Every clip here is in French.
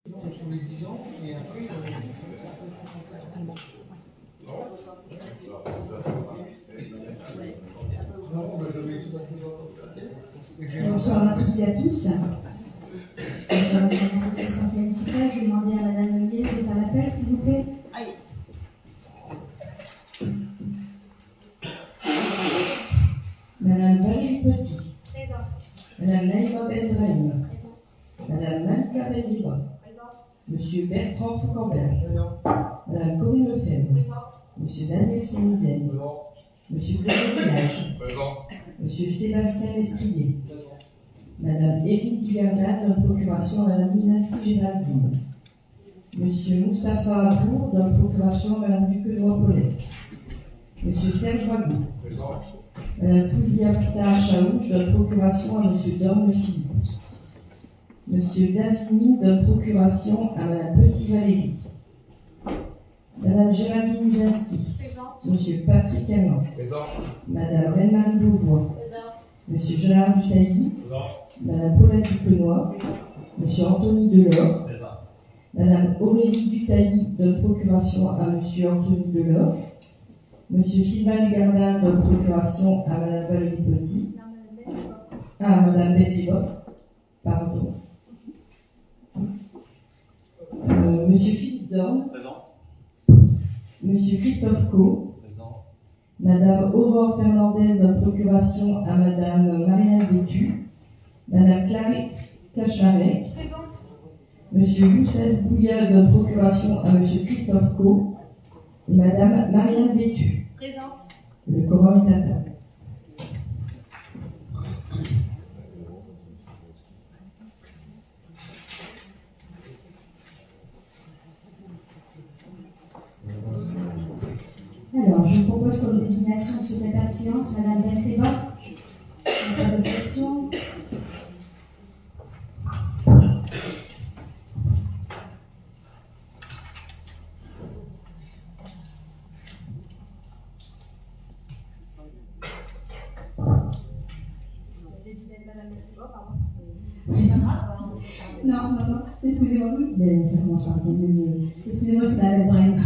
Tous les 10 ans, et après, Bonsoir à toutes et à tous. Dans la section conseil municipal, je vais demander à Madame Meunier de faire l'appel, s'il vous plaît. Madame Valérie Petit. Présente. Madame Naïma Bendraïm. Présente. Madame Malika Benriba. Présente. Monsieur Bertrand Foucambert. Madame Corinne Lefebvre. Présente. Monsieur Daniel Sénizen. Monsieur Grégory Village. Monsieur Sébastien Lescrier. Madame Éric Dugardin, de procuration à Madame Musinski-Géraldine. Monsieur Moustapha Abour, de procuration à Madame Duquenois-Paulette. Monsieur Serge Wagou. Madame Fouzia Pita Chaouch, de procuration à Monsieur Dorme Philippe. Monsieur Davigny, de procuration à Madame Petit-Valérie. Madame Géraldine Musinski. Présente. Monsieur Patrick Canon. Madame Reine-Marie Beauvois. Présente. Monsieur Gérard Dutailly. Madame Paulette Duquenois. Monsieur Anthony Delors. Madame Aurélie Dutailly, de procuration à Monsieur Anthony Delors. Monsieur Sylvain Dugardin, de procuration à Madame Valérie Petit. À Madame Benriba. Pardon. Monsieur Philippe Dorme. Monsieur Christophe Co. Madame Aurore Fernandez, de procuration à Madame Marianne Vétu. Madame Clarisse Cacharek. Présente. Monsieur Youssef Bouya, de procuration à Monsieur Christophe Co. Et Madame Marianne Vétu. Présente. Le quorum est atteint. Alors, je vous propose comme désignation de secrétaire de séance Madame Benriba. Pas d'objection. Non, excusez-moi, oui. Mais ça commence par dire, excusez-moi, c'est Madame Brenne.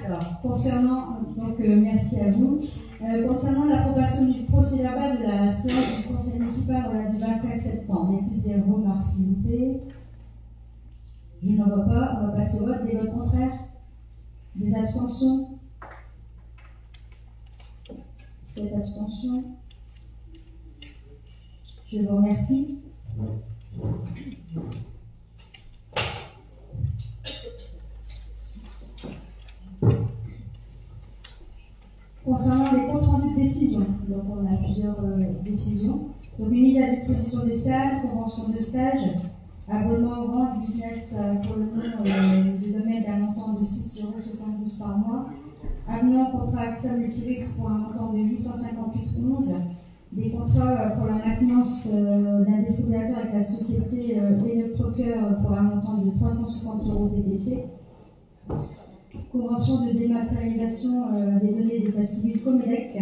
Alors, concernant, donc merci à vous. Concernant l'approbation du procès-verbal de la séance du conseil municipal du 25 septembre, y a-t-il des remarques, s'il vous plaît? Je n'en vois pas. On va passer au vote. Des votes contraires? Des abstentions? 7 abstentions. Je vous remercie. Concernant les comptes rendus de décision, donc on a plusieurs décisions. Donc une mise à disposition des salles, convention de stage, abonnement Orange Business pour le nom du domaine d'un montant de 6,72 € par mois, avenant contrat AXA Multirix pour un montant de 858,11 €, des contrats pour la maintenance d'un défibrillateur avec la société Electrocœur pour un montant de 360 € TTC. Convention de dématérialisation des données d'état civil Comelec,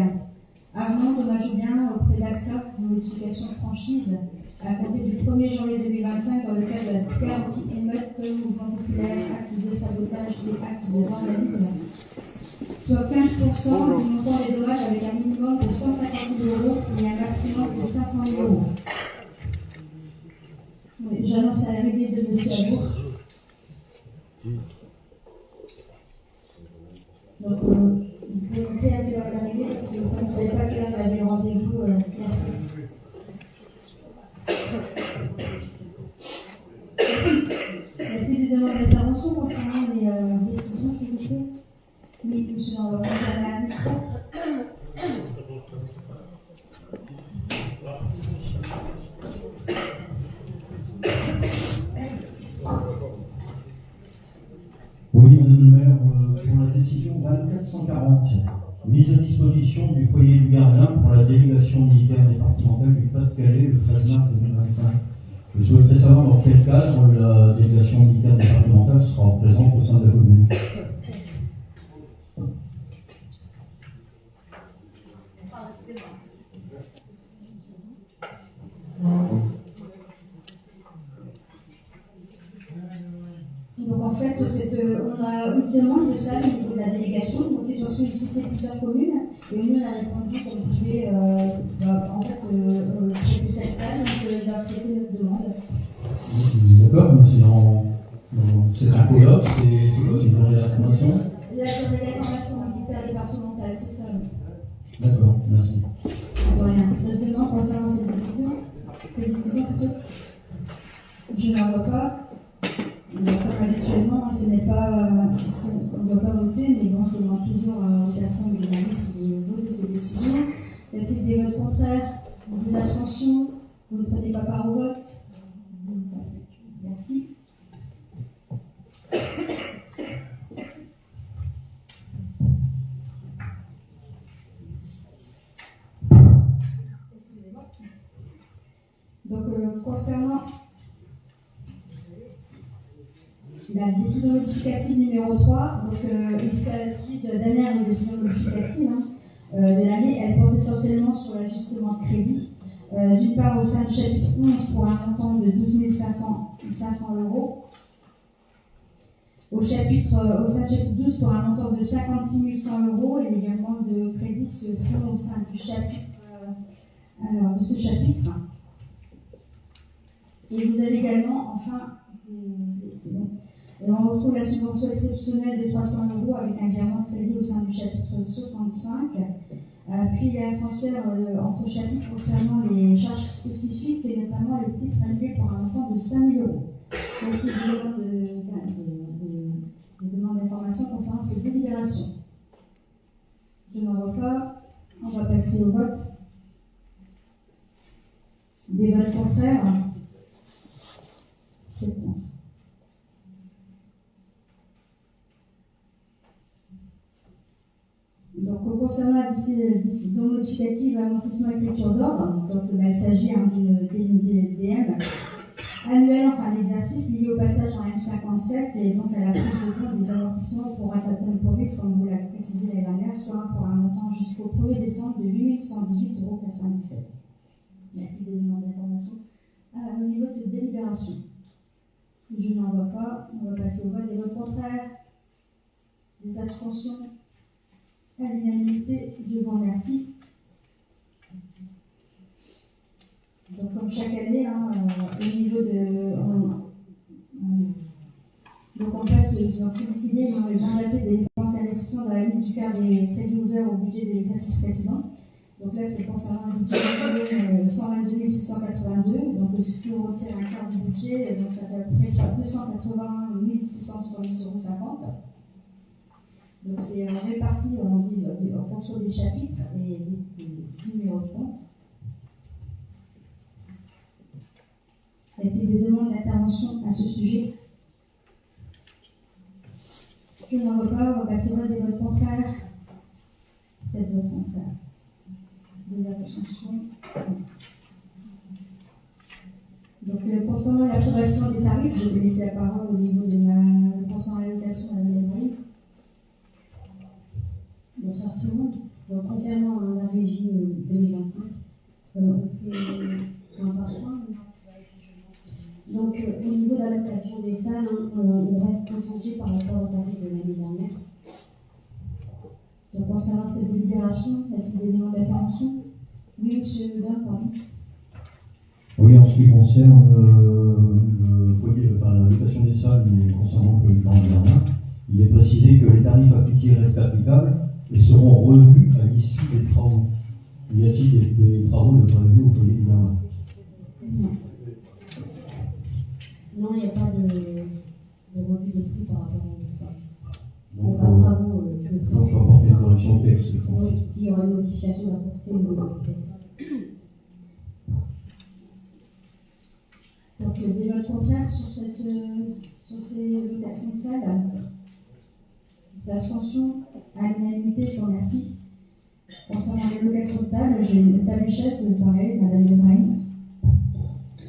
avenant dommage bien auprès d'AXA pour modification de franchise à compter du 1er janvier 2025 dans le cadre de la garantie émeute, mouvement populaire, acte de sabotage et acte de vandalisme, soit 15% du montant des dommages avec un minimum de 150 000 € et un maximum de 500 000 €. Oui, j'annonce à l'arrivée de M. Abour. Donc, vous pouvez noter à quelle heure il est arrivé, parce que comme vous ne savez pas à quelle heure il avait rendez-vous, merci. Y a-t-il des demandes d'intervention concernant les décisions, s'il vous plaît? Oui, monsieur dans le micro. Oui, Madame le maire, pour la décision 2440, mise à disposition du foyer du Gardien pour la délégation militaire départementale du Pas-de-Calais le 13 mars 2025. Je souhaiterais savoir dans quel cadre la délégation militaire départementale sera présente au sein de la commune. une demande de ça au niveau de la délégation. Donc, ils ont sollicité plusieurs communes et nous, on a répondu qu'on pouvait traiter cette table, donc ils ont accepté notre demande. D'accord, mais c'est un colloque, c'est une journée d'information. La journée d'information militaire départementale, c'est ça. D'accord, merci. De rien. Notre demande concernant cette décision plutôt, je n'en vois pas. Comme habituellement, on ne doit pas voter, mais bon, je demande toujours aux personnes de la liste de voter ces décisions. Y a-t-il des votes contraires, des abstentions? Vous ne prenez pas part au vote? Merci. Excusez-moi. Donc, concernant la décision modificative numéro 3, donc il s'agit de la dernière décision modificative de l'année. Elle porte essentiellement sur l'ajustement de crédit. D'une part, au sein du chapitre 11 pour un montant de 12 500 €. Au sein du chapitre 12 pour un montant de 56 100 €. Et également de crédits se font au sein du chapitre, de ce chapitre. Et vous avez également, enfin, c'est bon. On retrouve la subvention exceptionnelle de 300 € avec un virement de crédit au sein du chapitre 65. Puis il y a un transfert entre chapitres concernant les charges spécifiques et notamment les titres annulés pour un montant de 5 000 €. Donc il y a des demandes d'information concernant ces délibérations. Je n'en vois pas. On va passer au vote. Des votes contraires. C'est contre. Donc, concernant la décision modificative amortissement écriture d'ordre, donc il s'agit d'une DM annuelle, enfin d'exercice lié au passage en M57 et donc à la prise de compte des amortissements pour Athaton Provis, comme vous l'avez précisé l'année dernière, soit pour un montant jusqu'au 1er décembre de 8 118,97 €. Y a-t-il des demandes d'information au niveau de cette délibération? Je n'en vois pas. On va passer au vote. Des votes contraires, des abstentions. À l'unanimité, je vous remercie. Donc, comme chaque année, au niveau de. Donc, on passe sur liquider le mandaté des dépenses d'investissement dans la limite du quart des crédits ouverts au budget de l'exercice précédent. Donc là, c'est concernant le budget 122 682. Donc, si on retire un quart du budget, donc ça fait à peu près 280 670,50 €. Donc, c'est réparti en fonction des chapitres et des numéros de compte. Y a-t-il des demandes d'intervention à ce sujet? Je n'en vois pas. On va passer au vote des votes contraires. 7 votes contraires. Des abstentions. Donc, concernant l'approbation des tarifs, je vais laisser la parole au niveau de concernant l'allocation à la mémoire. Bonsoir tout le monde. Donc, concernant la régie 2025, on fait un par point. Donc, au niveau de l'allocation des salles, on reste inchangé par rapport au tarif de l'année dernière. Donc, concernant cette délibération, y a-t-il des demandes d'intervention? Oui, monsieur Lebin, pardon. Oui, en ce qui concerne le foyer, l'allocation des salles, mais concernant le plan de Berlin, il est précisé que les tarifs appliqués restent applicables et seront revus à l'issue des travaux. Y a-t-il des travaux de prévus au foyer du Berlin? Non, il n'y a pas de revue de prix par rapport aux Donc, travaux de prix. Donc, je vais apporter une correction au texte. Oui, il y aura une modification d'apporter au niveau du texte. Donc, des votes contraires sur ces locations de salles. Abstention, à l'unanimité, je vous remercie. Concernant les locations de table, j'ai une table et chaise, pareil, madame Le Maine.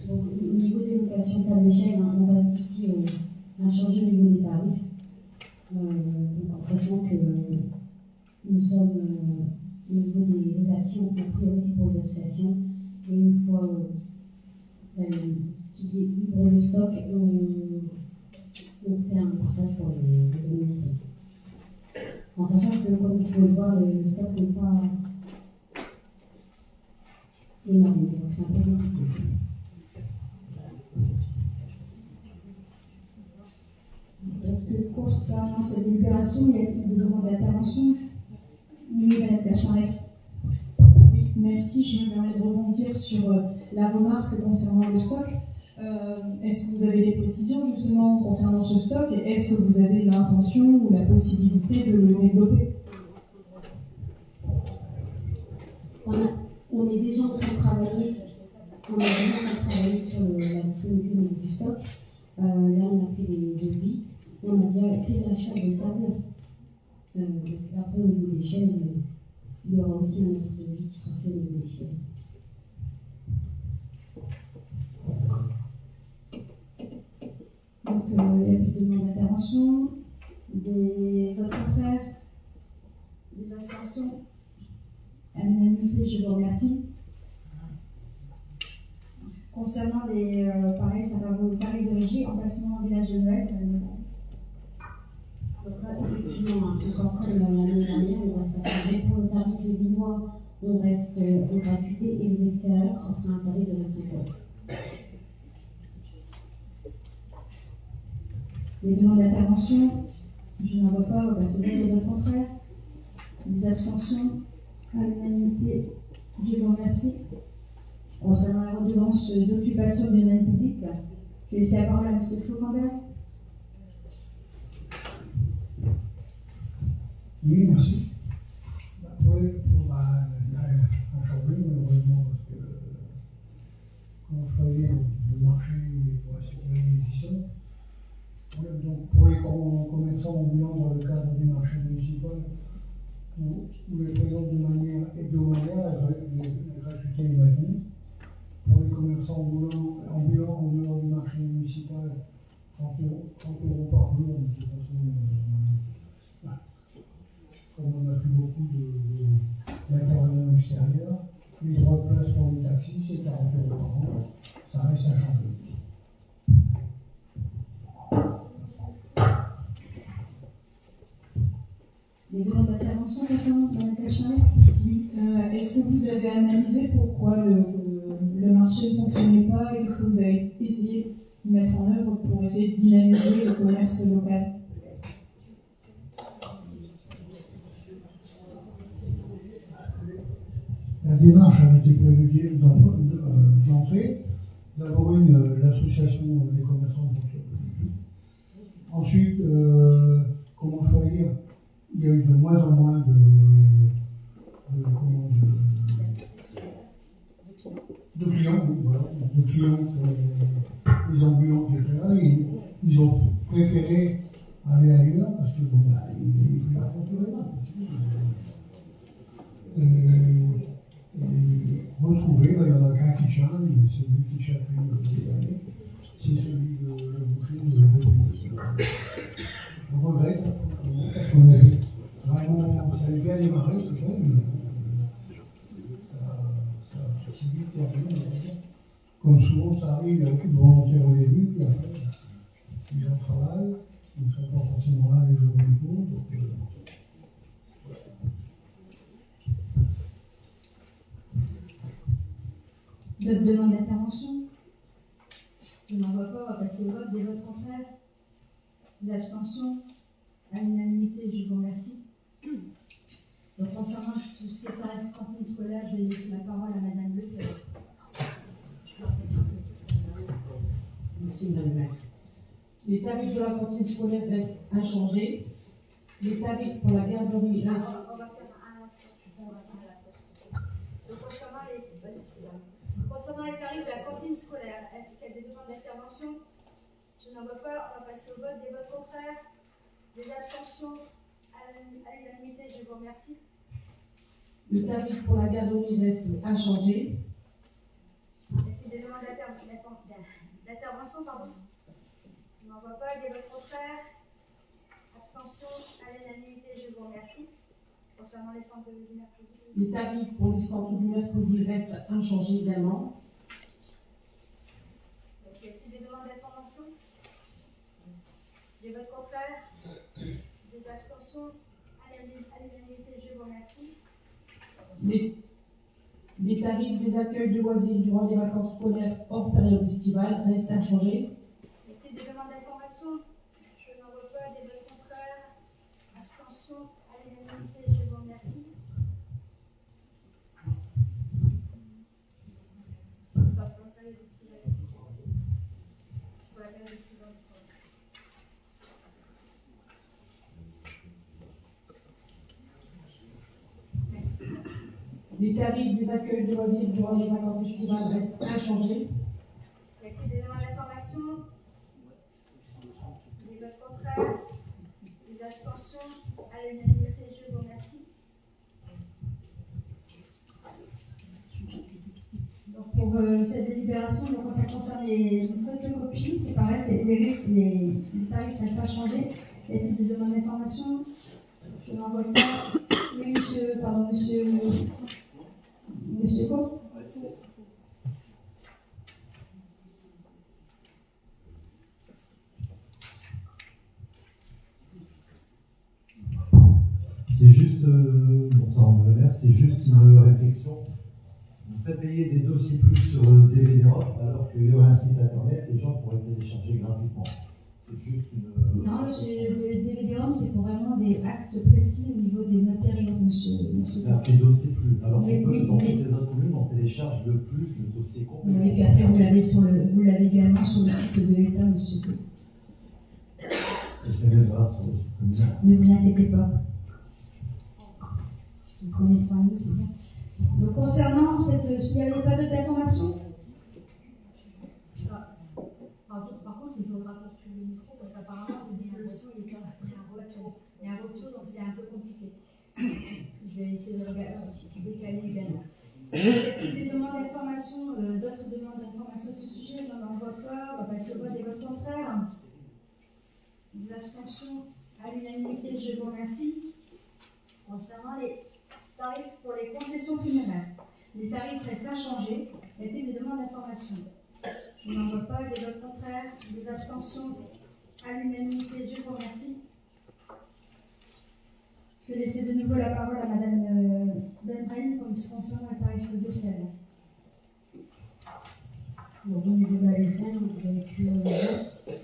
Donc, au niveau des locations de table d'échelle, on reste aussi inchangé au niveau des tarifs. Donc, en sachant que nous sommes au niveau des locations en priorité pour les associations. Et une fois qu'il y ait pour le stock, on fait un partage pour les administrés. En sachant que, comme vous pouvez le voir, le stock n'est pas énorme, donc c'est un peu compliqué. Concernant cette délibération, y a-t-il des demandes d'intervention? Oui, Madame Cacharel. Oui, merci. Je me permets de rebondir sur la remarque concernant le stock. Est-ce que vous avez des précisions justement concernant ce stock et est-ce que vous avez l'intention ou la possibilité de le développer? On est déjà en train de travailler, sur la disponibilité du stock. Là, on a fait des devis, on a déjà fait l'achat de tables. Donc après, au niveau des chaises, il y aura aussi un autre devis qui sera fait au niveau des chaises. Donc, il n'y a plus de demande d'intervention. Des votes contraires? Des abstentions? À l'unanimité, je vous remercie. Concernant les tarifs de régie, emplacement en village de Noël, Donc là, effectivement, encore comme l'année dernière, on reste à faire. Pour le tarif des Vinois, on reste en gratuité et les extérieurs, ce sera un tarif de 25 €. des demandes d'intervention, je n'en vois pas, on va passer au vote contraire. Des abstentions, à l'unanimité, je vous remercie. Concernant la redevance d'occupation du domaine public, je vais laisser la parole à M. Faucambert. Oui, merci. Il y a un changement, malheureusement, parce que quand on choisit le marché pour la sécurité existante, donc pour les commerçants ambulants dans le cadre du marché municipal, où les présentes de manière hebdomadaire, la gratuité est maintenue. Pour les commerçants ambulants en dehors du marché municipal, 30 € par jour, de toute façon, comme on n'a plus beaucoup d'intervenants extérieurs, les droits de place pour les taxis, c'est 40 € par an, ça reste à changer. Des demandes d'intervention concernant Mme Cacharel? Oui. Est-ce que vous avez analysé pourquoi le marché ne fonctionnait pas et qu'est-ce que vous avez essayé de mettre en œuvre pour essayer de dynamiser le commerce local? La démarche avait été prévue d'entrée. D'abord l'association des commerçants ne fonctionne plus du tout. Ensuite, comment choisir? Il y a eu de moins en moins de clients, oui, voilà, de clients pour les ambulants qui étaient là. Et ils ont préféré aller ailleurs parce que bon, bah, il n'y avait plus la concurrence là. Et retrouver, il y en a qu'un qui tient, c'est lui qui tient depuis des années, c'est celui de la boucherie de on regrette, parce qu'on avait vraiment, ça avait bien démarré ce soir, mais ça a si vite terminé. Comme souvent ça arrive, il y a beaucoup de volontaires au début, puis après, les gens travaillent, ils ne sont pas forcément là les jours du cours, donc D'autres demandes d'intervention? Je n'en vois pas, on va passer au vote. Des votes contraires? Des abstentions? À l'unanimité, je vous remercie. Donc, concernant tout ce qui est tarif cantine scolaire, je vais laisser la parole à Madame Lefebvre. Merci Madame la maire. Les tarifs de la cantine scolaire restent inchangés. Les tarifs pour la garderie restent. On va faire concernant les tarifs de la cantine scolaire, est-ce qu'il y a des demandes d'intervention? Je n'en vois pas. On va passer au vote. Des votes contraires? Des abstentions? À l'unanimité, je vous remercie. Le tarif pour la garderie reste inchangé. Est-ce qu'il y a des demandes d'intervention, pardon? Je n'en vois pas. Des votes contraires? Abstention? À l'unanimité, je vous remercie. Concernant les centres de mercredi. Les tarifs pour les centres du mercredi restent inchangés également. Donc, y a-t-il des demandes d'information? Des votes contraires? Des abstentions? À l'unanimité, je vous remercie. Les tarifs des accueils de loisirs durant les vacances scolaires hors période estivale restent inchangés. Y a-t-il des demandes d'information? Je n'en vois pas. Des votes contraires? Abstention? À l'unanimité, je vous remercie. Pour la période estivale. Les tarifs des accueils de loisirs durant les vacances estivales restent inchangés. Y a-t-il des demandes d'information? Des votes contraires? Des abstentions? À l'unanimité, je vous remercie. Donc pour cette délibération, donc, ça concerne les photocopies, c'est pareil, les tarifs restent inchangés. Y a-t-il des demandes d'information? Je n'en vois pas. Oui, Monsieur Comte. C'est juste, bonsoir Madame le maire, c'est juste une réflexion. Vous faites payer des dossiers plus sur DVD Europe alors qu'il y aurait un site internet et les gens pourraient télécharger gratuitement. C'est juste une. Non, le DVD-ROM, c'est pour vraiment des actes précis au niveau des notaires et autres, monsieur. C'est-à-dire que les dossiers plus. Alors Oui, dans oui, toutes oui. les autres communes, on télécharge le plus le dossier complet. Oui, puis après, vous l'avez également sur le site de l'État, monsieur. Et c'est bien grave sur le site communal. Ne vous inquiétez pas. Vous connaissez un nous, c'est bien. Donc, concernant s'il n'y avait pas d'autres informations. Par contre, il faudra poursuivre le micro parce qu'apparemment, vous dites que le son il y a un retour, donc c'est un peu compliqué. Je vais essayer de décaler également. Y a-t-il des demandes d'information, d'autres demandes d'information sur ce sujet? Je n'en vois pas. On va passer au vote des votes contraires. Des abstentions à l'unanimité, je vous remercie. Concernant les tarifs pour les concessions funéraires, les tarifs restent inchangés. Y a-t-il des demandes d'information? Je n'en vois pas. Des votes contraires, des abstentions à l'unanimité, je vous remercie. Je vais laisser de nouveau la parole à Madame Benbrahim comme ce concerne le tarif de vaisselle. Donc, au niveau de la vaisselle, vous avez pu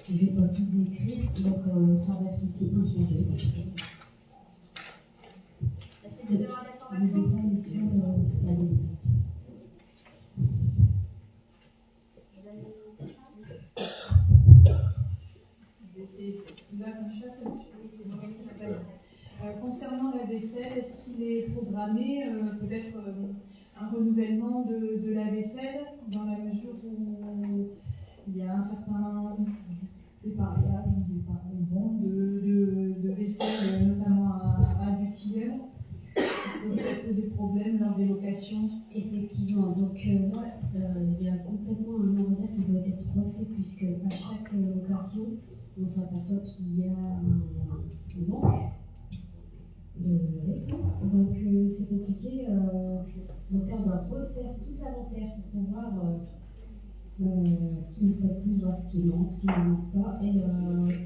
je ne vais pas tout décrire, donc ça reste aussi inchangé. Des demandes Les d'information? conditions de la vaisselle. Concernant la vaisselle, est-ce qu'il est programmé peut-être un renouvellement de la vaisselle dans la mesure où il y a un certain dépareillage de vaisselle, notamment à du tilleul, qui peut peut-être poser problème lors des locations? Effectivement, donc là, il y a complètement un inventaire qui doit être refait puisque à chaque location, on s'aperçoit qu'il y a un manque. Donc c'est compliqué. Donc là, on doit refaire tout l'inventaire pour pouvoir une fois de plus voir ce qui manque, ce qui ne manque pas. Et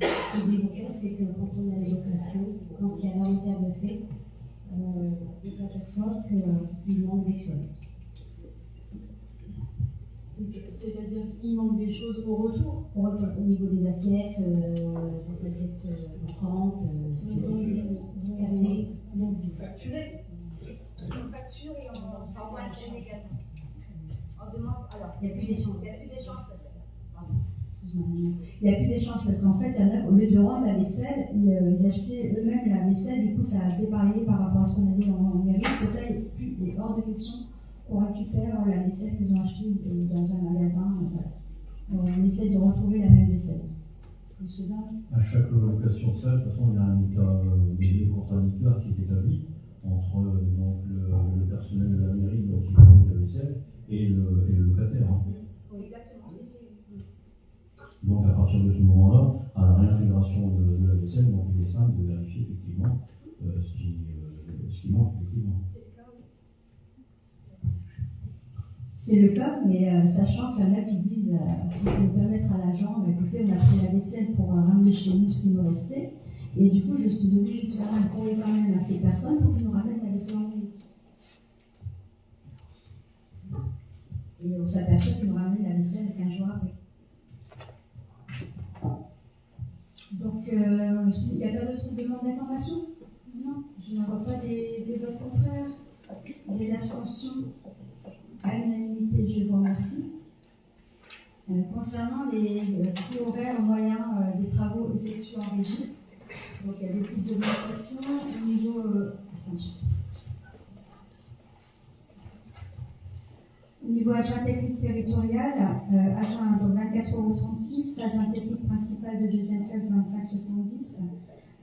ce qui est délicat, c'est que quand on a les locations, quand il y a l'inventaire de fait, on s'aperçoit qu'il manque des choses. C'est-à-dire qu'il manque des choses au retour? Au niveau des assiettes, les assiettes entrantes, cassées. Donc vous facturez? On facture et on envoie un chèque également. On demande. Alors, Il n'y a plus d'échange. il n'y a plus d'échange parce que. Pardon, excuse-moi. Il n'y a plus d'échange parce qu'en fait, il y en a, au lieu de rendre la vaisselle, ils achetaient eux-mêmes la vaisselle, du coup, ça a dépareillé par rapport à ce qu'on avait en mairie. Donc là, il est hors de question qu'on récupère la vaisselle qu'ils ont achetée dans un magasin. Voilà. On essaie de retrouver la même vaisselle. Monsieur Dain. À chaque location de salle, de toute façon, il y a un état des contradictoires qui est établi entre donc, le personnel de la mairie donc, qui fournit la vaisselle et le locataire. Hein. Oui, exactement. Donc à partir de ce moment-là, à la réintégration de la vaisselle, donc, il est simple de vérifier effectivement ce qui manque effectivement. C'est le cas, mais sachant qu'il y en a qui disent, si je peux me permettre à l'agent, écoutez, on a pris la vaisselle pour ramener chez nous ce qui nous restait, Et du coup, je suis obligée de faire un courrier quand même à ces personnes pour qu'ils nous ramènent la vaisselle en ligne. Et on s'aperçoit qu'ils nous ramènent la vaisselle 15 jours après. Donc, il n'y a pas d'autres demandes d'information? Non, je n'en vois pas des votes contraires, des abstentions. À l'unanimité, je vous remercie. Concernant les coûts horaires moyens des travaux effectués en régie, donc il y a des petites augmentations au niveau. Au niveau adjoint technique territorial, adjoint donc 24,36 €, adjoint technique principal de deuxième classe 25,70 €,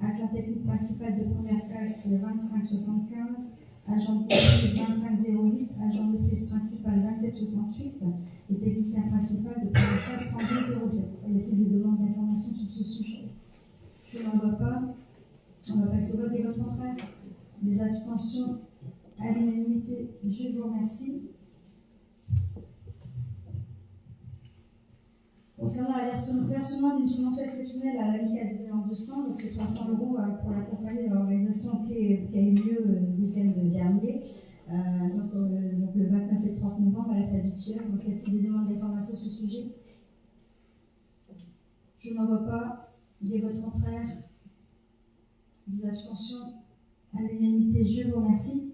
adjoint technique principal de première classe 25,75 €, agent de maîtrise 25,08 €, agent de maîtrise principal 27,68 € et technicien principal de première classe 32,07 €. Y a-t-il des demandes d'information sur ce sujet? Je n'en vois pas. On va passer au vote des votes contraires. Des abstentions à l'unanimité. Je vous remercie. Concernant le versement d'une subvention exceptionnelle à l'amicale de Vélan 200, donc c'est 300 € pour l'accompagner de l'organisation qui a eu lieu le week-end dernier, donc le 29 et 30 novembre à la salle du Tiers. Donc y a-t-il des demandes d'information sur ce sujet? Je n'en vois pas. Des votes contraires, des abstentions à l'unanimité. Je vous remercie.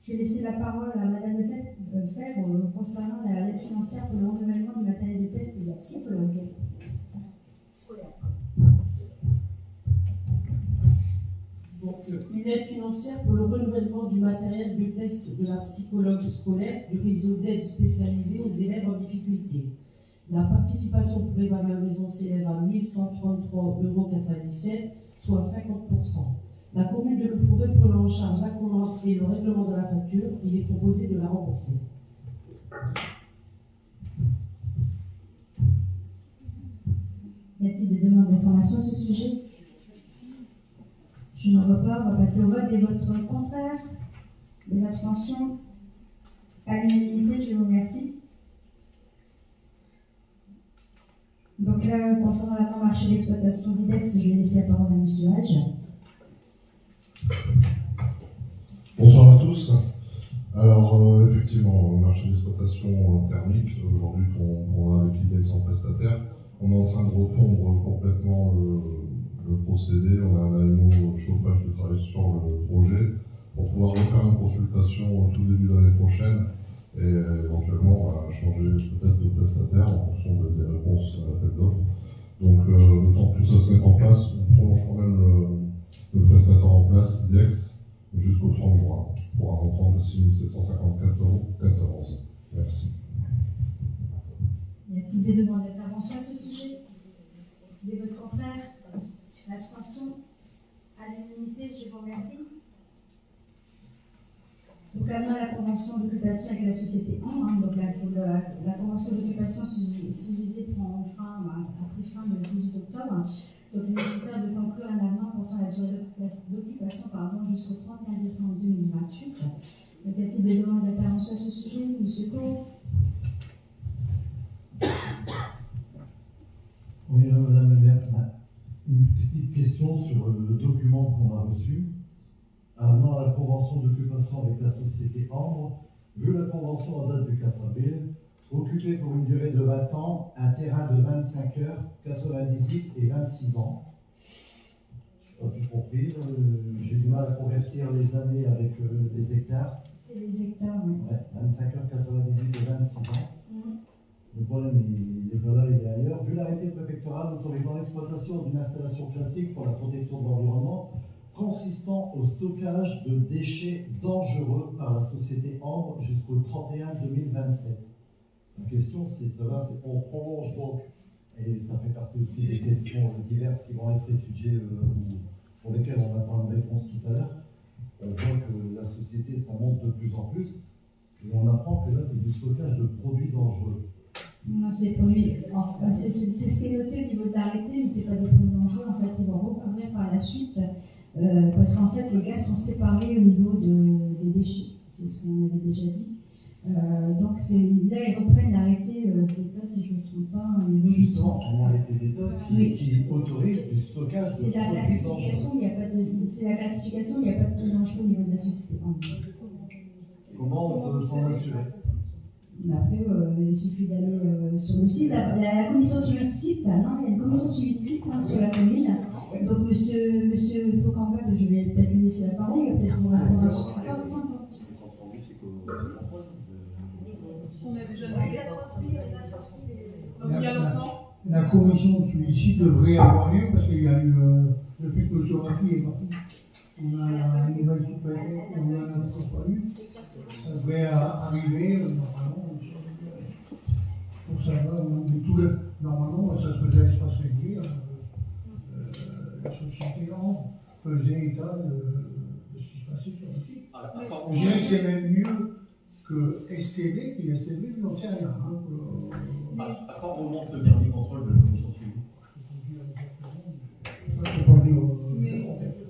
Je vais laisser la parole à Madame Lefebvre concernant l'aide financière pour le renouvellement du matériel de test de la psychologue scolaire. Donc, une aide financière pour le renouvellement du matériel de test de la psychologue scolaire du réseau d'aide spécialisée aux élèves en difficulté. La participation pour l'évaluation s'élève à 1 133,97 €, soit 50%. La commune de Le Fourret prenant en charge la commande et le règlement de la facture, il est proposé de la rembourser. Y a-t-il des demandes d'information à ce sujet? Je n'en vois pas. On va passer au vote des votes contraires, des abstentions. À l'unanimité, je vous remercie. Donc là, concernant la plan marché d'exploitation d'IDEX, je vais laisser la parole à M. Hage. Bonsoir à tous. Alors, effectivement, le marché d'exploitation thermique, aujourd'hui qu'on a avec l'IDEX en prestataire, on est en train de refondre complètement le procédé. On a un AMO chauffage qui travaille sur le projet pour pouvoir refaire une consultation au tout début de l'année prochaine et éventuellement changer peut-être de prestataire en fonction des réponses à l'appel d'offres. Donc, le temps que tout ça se mette en place, on prolonge quand même le prestataire en place, IDEX, jusqu'au 30 juin, pour un montant de 6 754,14 €. Merci. Y a-t-il des demandes d'intervention à ce sujet? Des votes contraires? L'abstention? À l'unanimité, je vous remercie. Donc, maintenant, la convention d'occupation avec la société AMB, donc la convention d'occupation sous-usée prend fin, a pris fin le 18 octobre. Donc, il est nécessaire de conclure un avenant portant la durée d'occupation jusqu'au 31 décembre 2028. Donc, y a-t-il des demandes d'intervention à ce sujet? Monsieur Coe? Oui, Madame la maire, une petite question sur le document qu'on a reçu. Avenant à la convention d'occupation avec la société Ambre, vu la convention en date du 4 avril, occupé pour une durée de 20 ans, un terrain de 25 heures, 98 et 26 ans. Je n'ai pas tout compris, j'ai du mal à convertir les années avec les hectares. C'est les hectares, oui. Ouais, 25 heures, 98 et 26 ans. Le problème, il est ailleurs. Vu l'arrêté préfectoral autorisant l'exploitation d'une installation classique pour la protection de l'environnement, consistant au stockage de déchets dangereux par la société Ambre jusqu'au 31/2027. La question, c'est savoir si on prolonge donc, et ça fait partie aussi des questions diverses qui vont être étudiées pour lesquelles on attend une réponse tout à l'heure. On voit que la société, ça monte de plus en plus, et on apprend que là, c'est du stockage de produits dangereux. Non, c'est des produits. C'est ce qui est noté au niveau de l'arrêté, mais ce n'est pas des produits dangereux. En fait, ils vont recouvrir par la suite, parce qu'en fait, les gaz sont séparés au niveau des déchets. C'est ce qu'on avait déjà dit. Donc là, ils reprennent l'arrêté d'État, si je ne me trompe pas, au niveau Justement, en réalité des TOC qui autorisent du stockage de C'est la produits dangereux. classification, il n'y a pas de, c'est la classification, il n'y a pas de taux dangereux au niveau de la société. Comment on peut s'en assurer? Mais après, il suffit d'aller sur le site. La commission de suivi de site, non, il y a une commission de suivi de site sur la commune. Donc, monsieur Faucambade, je vais peut-être lui laisser la parole, il va peut-être vous répondre à ce On a déjà demandé. Donc il y a longtemps. La commission de suivi de site devrait avoir lieu parce qu'il y a eu, depuis que M. Raffi est parti, on a la nouvelle sous-préfet, on en a encore pas eu. Ça devrait arriver, normalement, pour savoir, normalement, ça se faisait à l'espace régulier. La société faisait état de ce qui se passait sur le site. Je dirais que c'est même mieux que STB, puis STB n'en sait rien. À quand remonte le dernier contrôle de la commission de suivi? Je peux pas dire. Mais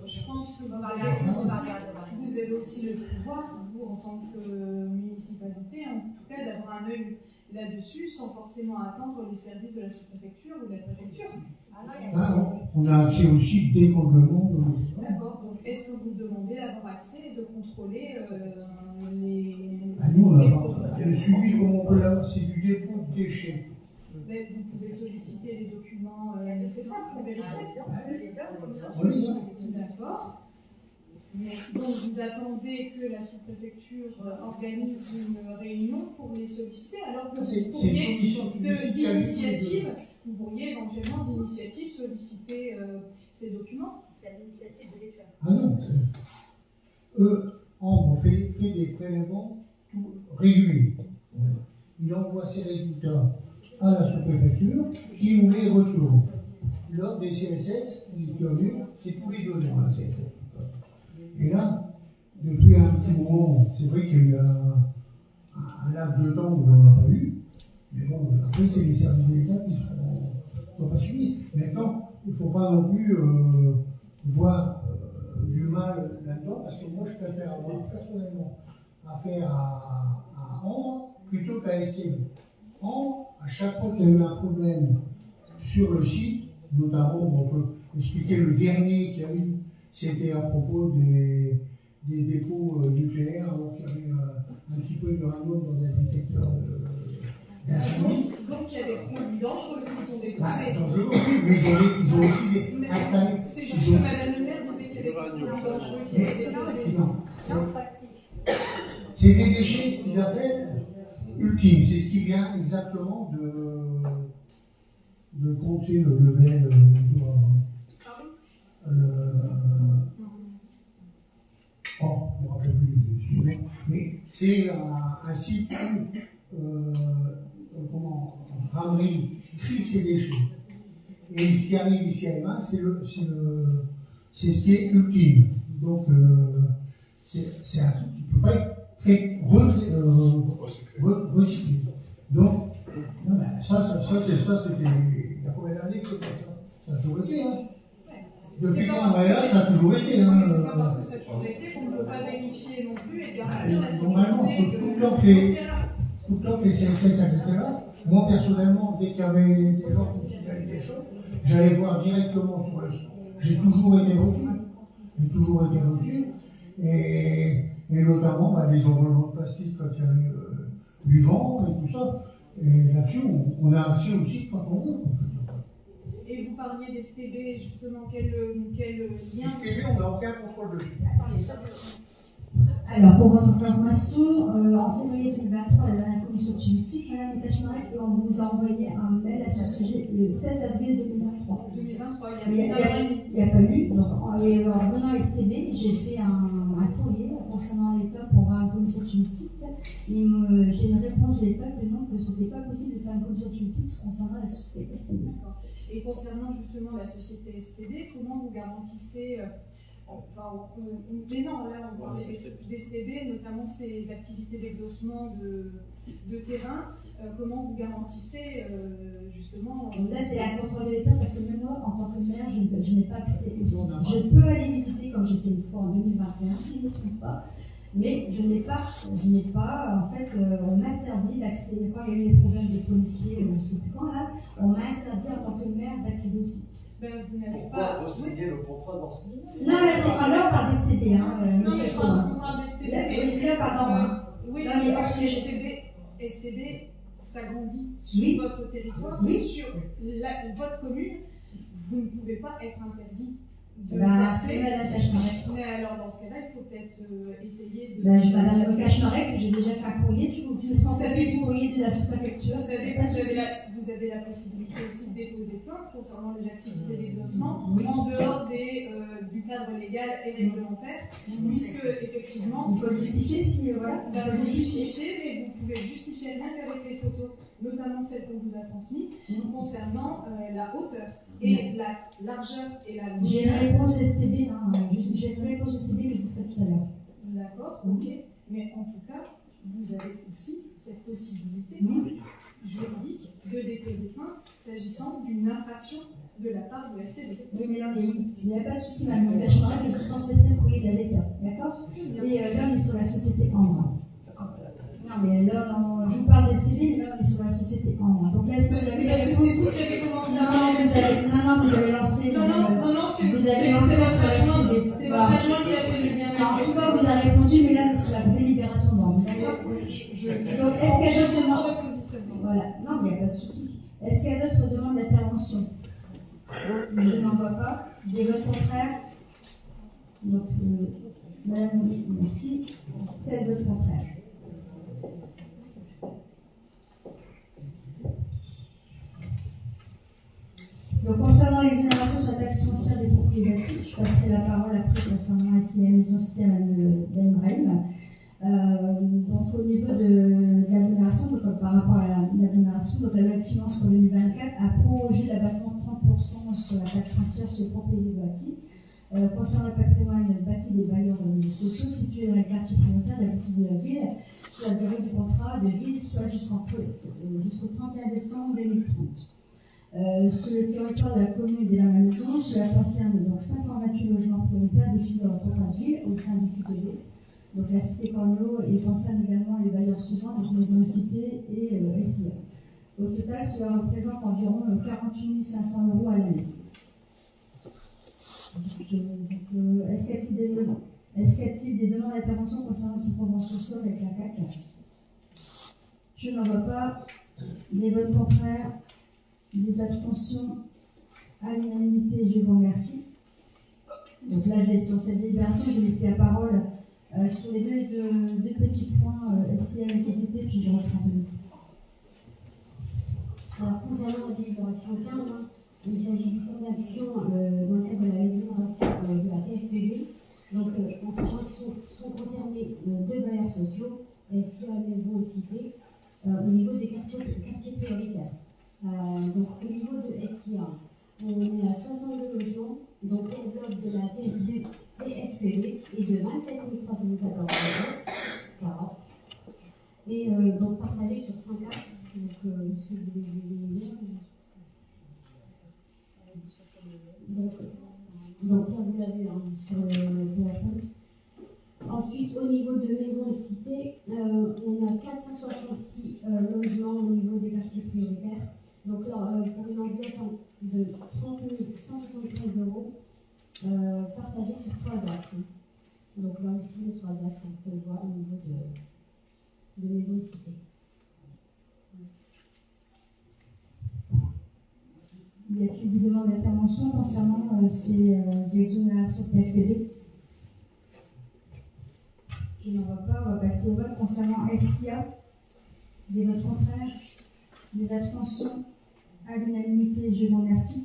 je pense que vous avez aussi le pouvoir, vous, en tant que municipalité, en tout cas, d'avoir un œil là-dessus sans forcément attendre les services de la sous-préfecture ou de la préfecture. On a accès aussi dès qu'on le demande. D'accord, donc est-ce que vous demandez d'avoir accès et de contrôler les. Nous, on a le suivi, comme on peut l'avoir, c'est du dépôt de déchets. Vous pouvez solliciter les documents nécessaires pour vérifier. Oui. D'accord. Mais donc vous attendez que la sous-préfecture organise une réunion pour les solliciter, alors que vous pourriez éventuellement d'initiative solliciter ces documents. C'est à l'initiative de l'État. Ah non. On fait des prélèvements réguliers. Il envoie ses résultats à la sous-préfecture qui nous les retourne. Lors des CSS, c'est tous les 2 ans la CSS. Et là, depuis un petit moment, c'est vrai qu'il y a eu un laps de temps où on n'en a pas eu. Mais bon, après, c'est les services de l'État qui ne sont pas suivis. Maintenant, il ne faut pas non plus voir du mal là-dedans, parce que moi, je préfère avoir personnellement affaire à Ambre plutôt qu'à STB. Ambre, à chaque fois qu'il y a eu un problème sur le site, notamment, on peut expliquer le dernier qu'il y a eu, c'était à propos des dépôts nucléaires, alors qu'il y avait un petit peu de random dans des détecteurs d'incendie. Donc il y a des produits dangereux qui sont déposés. Dangereux, mais ils ont aussi installé. C'est juste que Madame le maire disait qu'il y avait des produits dangereux qui étaient déposés. Non, c'est des déchets, ce qu'ils appellent ultimes. C'est ce qui vient exactement de compter le blé je ne me rappelle plus, mais c'est un site où Ramerie trie ses déchets. Et ce qui arrive ici à Emma, c'est ce qui est ultime. Donc, c'est un truc qui ne peut pas être fait recyclé. Donc, non, ben, ça c'était. Il y a combien d'années que c'est comme ça? Ça a toujours été, hein. Depuis quand on est là, ça a toujours été, hein. Mais c'est pas parce que ça a toujours été qu'on ne peut pas vérifier non plus et garantir la sécurité. Normalement, tout le temps que les CSS étaient là, moi personnellement, dès qu'il y avait des gens qui signallaient des choses, j'allais voir directement sur le site. J'ai toujours été reçu. Et notamment les enrôlements de plastique quand il y avait du vent et tout ça. Et là-dessus, on a accès au site quand on veut. Et vous parliez des STB, justement, quel lien? STB, on n'a aucun contrôle dessus. Alors, pour votre information, en février 2023, la dernière commission de suivi, Madame Tachmarek, on vous a envoyé un mail à ce sujet le 7 avril 2023. 2023, il n'y a pas eu. Donc, en venant à STB, j'ai fait un courrier concernant l'État pour avoir une commission de suivi. J'ai une réponse de l'État que non, que ce n'était pas possible de faire une commission de suivi concernant la société STB. D'accord. Et concernant justement la société STB, comment vous garantissez mais non, là on parlait des STB, notamment ces activités d'exaucement de terrain. Comment vous garantissez justement Là c'est la contrôle de l'État parce que même moi en tant que maire je n'ai pas accès au site. Je peux aller visiter comme j'ai fait une fois en 2021, si je ne me trompe pas. Mais je n'ai pas, en fait, on m'interdit d'accéder, quand il y a eu les problèmes des policiers, je ne sais plus quand là, on m'a interdit en tant que maire d'accéder au site. Ben, vous n'avez Pourquoi pas. re-signer le contrat dans ce Non, là, c'est pas là, on parle d'STB, hein, Non, mais monsieur je Chauvin. parle d'STB, Oui, là, pardon. Hein. Oui, Non, c'est mais parce que parce que STB s'agrandit sur Oui. votre territoire, Oui. sur votre commune. Vous ne pouvez pas être interdit de Bah, passer. c'est Madame Cachemarac. Mais alors, dans ce cas-là, il faut peut-être essayer de. Madame Cachemarac, j'ai déjà fait un courrier, je vous transmets le courrier de la sous-préfecture. Vous savez, vous avez la possibilité aussi de déposer plainte concernant les activités d'exaucement en dehors du cadre légal et réglementaire, puisque effectivement, Il faut le justifier si, voilà. bah, vous justifiez, mais vous pouvez justifier rien qu'avec les photos, notamment celles qu'on vous a transmises, concernant la hauteur et la largeur et la longueur. J'ai une réponse STB, hein, j'ai une réponse STB que je vous ferai tout à l'heure. D'accord, ok. Mais en tout cas, vous avez aussi cette possibilité juridique de déposer plainte s'agissant d'une infraction de la part de STB. Oui, mais non, il n'y a pas de souci, Madame Cachemarac, je vous transmettrai le courrier de l'État, d'accord? Et là, on est sur la société Ambre. Non, mais là, je vous parle des STB, mais là, on est sur la société Ambre. Donc là, est-ce que vous C'est avez parce que c'est vous qui avez commencé à parler de ça. Non, vous avez lancé. Non, c'est vous avez lancé votre sur la adjoint. STB. C'est votre adjoint qui a fait le lien avec En les tout cas, STB. vous avez répondu, mais là, on est sur la délibération d'Ambre. D'accord? Donc, est-ce qu'il y a d'autres demandes? Voilà, non, mais il n'y a pas de souci. Est-ce qu'il y a d'autres demandes d'intervention? Je n'en vois pas. Des votes contraires? Donc, Madame, merci. 7 votes contraires. Donc, concernant l'exonération sur la taxe foncière des propriétés bâties, je passerai la parole après concernant ici la maison cité à Mme Brahim. Donc, au niveau de l'agglomération, par rapport à l'agglomération, donc la loi de finances pour 2024 a prorogé l'abattement de 30% sur la taxe foncière sur les propriétés bâties. Concernant le patrimoine bâti des bailleurs sociaux situés dans les quartiers prioritaires d'habitude de la ville, sur la durée du contrat de ville, soit jusqu'au 31 décembre 2030. Sur le territoire de la commune et de la maison, cela concerne donc 528 logements prioritaires définis dans le contrat de ville au sein du QTV. Donc la cité Corneau et concerne également les bailleurs suivants, donc Maison de Cité et SIA. Au total, cela représente environ 48 500 € à l'année. Est-ce qu'il y a-t-il des demandes d'intervention concernant cette convention sol avec la CAC? Je n'en vois pas. Des votes contraires, des abstentions, à l'unanimité, je vous remercie. Donc là, sur cette délibération, je vais laisser la parole sur les deux petits points SIA et société, puis je reprends de nous. Alors, concernant la délibération 15, il s'agit du plan d'action dans le cadre de la l'exonération de la TFPB. Donc, en sachant qu'ils sont concernés deux bailleurs sociaux, SIA Maison et Cité, au niveau des quartiers prioritaires. Donc, au niveau de SIA, on est à 62 logements, donc l'enveloppe de la TFPB est de 27 314 €, 40. Et donc partagé sur 5 axes. Donc là, vous l'avez sur le PowerPoint. Ensuite, au niveau de maisons et cités, on a 466 logements au niveau des quartiers prioritaires. Donc là, pour une enveloppe de 30 173 €, partagée sur 3 axes. Donc là aussi, les 3 axes, on peut le voir au niveau de maisons et cités. Y a-t-il des demandes d'intervention concernant ces exonérations TFPB? Je n'en vois pas. On va passer au vote concernant SIA. Des votes contraires, des abstentions, à l'unanimité, je vous remercie.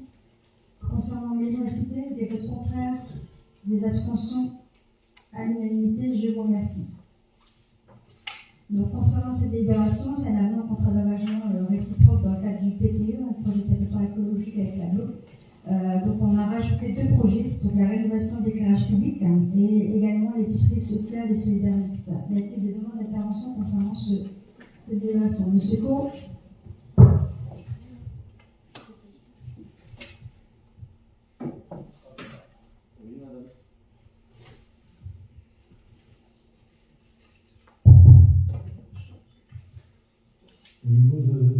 Concernant Maison et Cité, des votes contraires, des abstentions, à l'unanimité, je vous remercie. Donc, concernant cette délibération, c'est un avenant contre dommagement réciproque dans le cadre du PTE, un projet de territoire écologique avec la GLO. Donc, on a rajouté 2 projets, donc la rénovation de l'éclairage public et également l'épicerie sociale et solidaire mixte. Y a-t-il des demandes d'intervention concernant cette délibération? Monsieur Cour.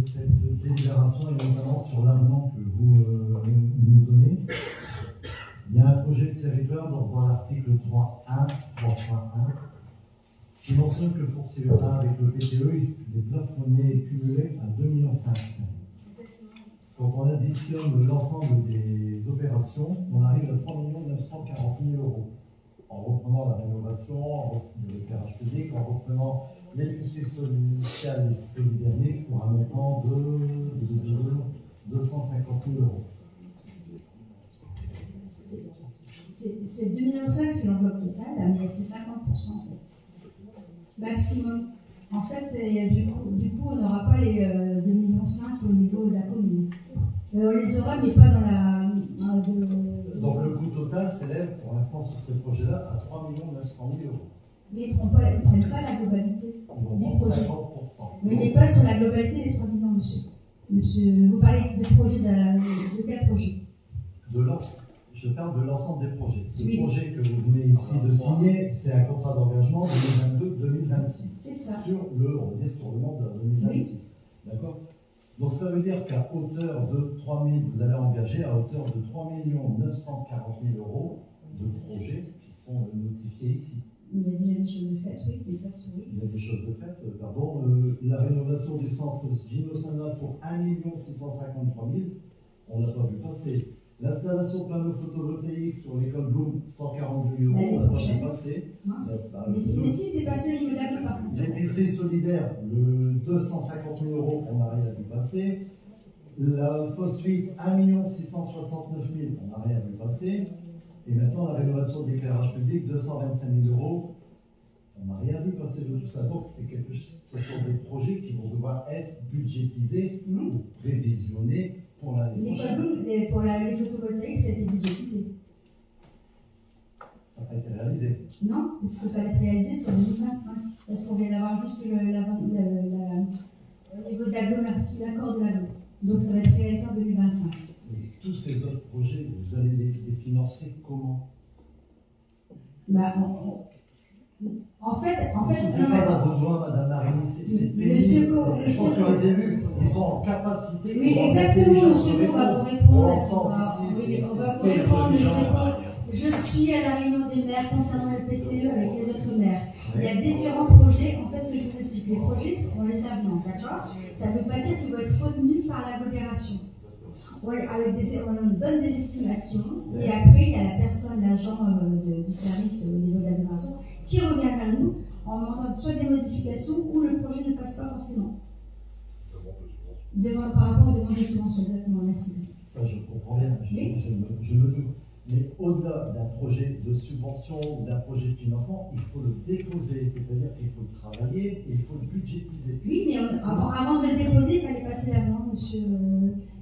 cette délibération et notamment sur l'avenant que vous nous donnez. Il y a un projet de territoire dans l'article 3.1 qui mentionne que le foncier urbain avec le PTE, il est plafonné et cumulé à 2,5 millions. Quand on additionne l'ensemble des opérations, on arrive à 3 940 000 euros. En reprenant la rénovation, de l'éclairage public, en reprenant l'électricité sociale et solidaire mixte pour un montant de 250 000 euros. C'est 2,5 millions, c'est l'enveloppe totale, mais c'est 50% en fait. Maximum. En fait, du coup on n'aura pas les 2,5 millions au niveau de la commune. On les aura, mais pas dans la. Donc le coût total s'élève pour l'instant sur ce projet-là à 3 900 000 euros. Mais ils ne prennent pas la globalité des projets. 50%. Mais il n'est pas sur la globalité des 3 millions, monsieur. Vous parlez de projet de quel projet? Je parle de l'ensemble des projets. Ce oui. projet que vous venez ici de signer, c'est un contrat d'engagement 2022-2026. C'est ça. On va dire sur le mandat 2026. Oui. D'accord? Donc ça veut dire qu'à hauteur de 3 000, vous allez engager à hauteur de 3 940 000 euros de projets qui sont notifiés ici. Il y a déjà des choses de faites, oui, mais ça se oui. Il y a des choses de faites, pardon. La rénovation du centre Gino Sana pour 1 653 000, on n'a pas vu passer. L'installation de panneaux photovoltaïques sur l'école Bloom, 142 000 euros, on n'a pas vu passer. Mais si, c'est passé au niveau de la par contre. L'épicerie solidaire, le 250 000 euros, on n'a rien vu passer. La fosse 8, 1 669 000, on n'a rien vu passer. Et maintenant, la rénovation de l'éclairage public, 225 000 euros, on n'a rien vu passer de tout ça. Donc, ce sont des projets qui vont devoir être budgétisés ou révisionnés pour l'année prochaine. Pour les photovoltaïques, ça a été budgétisé. Ça n'a pas été réalisé. Non, puisque ça va être réalisé sur 2025. Parce qu'on vient d'avoir juste au niveau de l'agglomération, l'accord de l'agglomération. Donc ça va être réalisé en 2025. Et tous ces autres projets, vous allez les financer comment? En fait, c'est pas dans vos doigts, Madame Marini, c'est payé. Je pense que les élus, ils sont en capacité. Oui, exactement, monsieur Cour, on va vous répondre. Oui, on va vous répondre, monsieur Cour. Je suis à la réunion des maires concernant le PTE avec les autres maires. Il y a différents projets, en fait, que je vous explique. Les projets, on les avance, d'accord? Ça ne veut pas dire qu'ils vont être retenus par l'agglomération. On donne des estimations, et après, il y a la personne, l'agent du service au niveau de l'agglomération, qui revient vers nous en demandant soit des modifications ou le projet ne passe pas forcément. Par rapport aux demandes de subvention, exactement, merci. Ça, je comprends bien, je me doute. Mais au-delà d'un projet de subvention ou d'un projet de financement, il faut le déposer, c'est-à-dire qu'il faut le travailler et il faut le budgétiser. Oui, mais avant de le déposer, il fallait passer la demande, monsieur.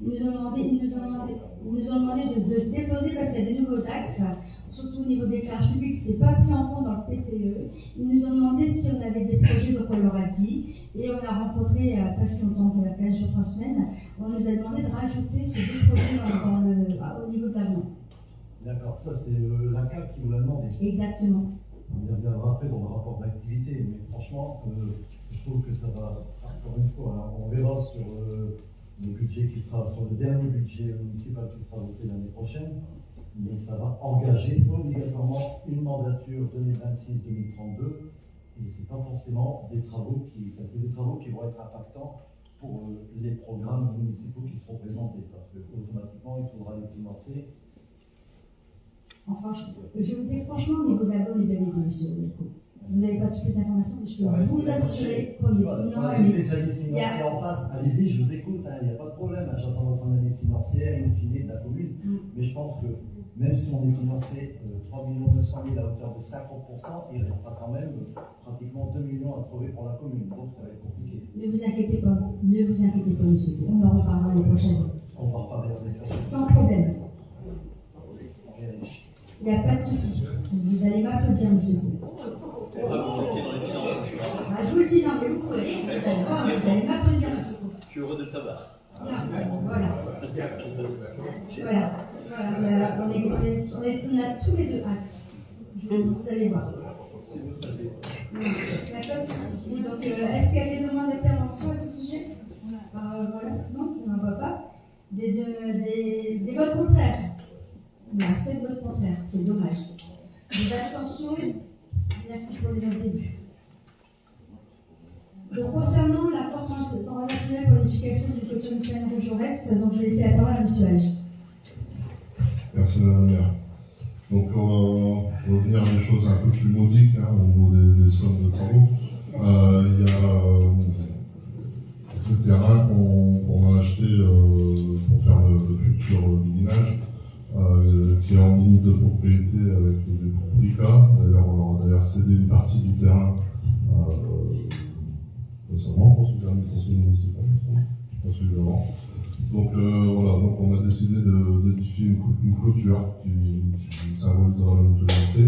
Ils nous ont demandé de déposer parce qu'il y a des nouveaux axes, surtout au niveau des l'éclairage public, ce n'était pas pris en compte dans le PTE. Ils nous ont demandé si on avait des projets, donc on leur a dit. Et on a rencontré, pas si longtemps que 15 jours, 3 semaines, on nous a demandé de rajouter ces deux projets au niveau de l'avenant. D'accord, ça c'est l'ACAP qui vous l'a demandé. Exactement. On y reviendra après dans le rapport d'activité, mais franchement, je trouve que ça va, encore une fois, hein, on verra sur le budget qui sera, sur le dernier budget municipal qui sera voté l'année prochaine, mais ça va engager obligatoirement une mandature 2026-2032, et c'est pas forcément des travaux c'est des travaux qui vont être impactants pour les programmes municipaux qui seront présentés, parce que automatiquement il faudra les financer. Enfin, je vous dis franchement, au niveau de la bonne et bien aidé, monsieur Leco. Vous n'avez pas toutes les informations, mais je peux vous assurer. Les spécialistes financiers en face, allez-y, je vous écoute, il n'y a pas de problème. J'attends votre analyse financière, in fine de la commune. Mais je pense que même si on est financé 3 900 000 à hauteur de 50%, il restera quand même pratiquement 2 millions à trouver pour la commune. Donc ça va être compliqué. Ne vous inquiétez pas, monsieur. On en reparlera l'année prochaine. On va reparler l'année prochaine. Sans problème. Il n'y a pas de souci. Vous allez m'applaudir, monsieur. Je vous le dis, non, mais vous pouvez. Vous allez m'applaudir, monsieur. Je suis heureux de le savoir. Voilà. On a tous les deux hâte. Vous allez voir. Si vous savez. Il n'y a pas de souci. Donc, est-ce qu'il y a des demandes d'intervention à ce sujet? Voilà, non, je n'en vois pas. Des votes contraires. Il y a 7 votes contraires, c'est dommage. Des abstentions, merci pour les attributs. Donc, concernant l'accord transnational pour l'éducation du coach mutuel Rouge-Jaurès, donc je vais laisser la parole à M. Hage. Merci Madame la maire. Donc on va revenir à des choses un peu plus modiques au niveau des sommes de travaux. Il y a le terrain qu'on a acheté pour faire le futur guidinage, qui est en limite de propriété avec les époux RICA. D'ailleurs, on leur a d'ailleurs cédé une partie du terrain récemment, je pense que c'est un conseil municipal, pas celui d'avant. Donc voilà, donc on a décidé d'édifier une clôture qui symbolisera la mutualité,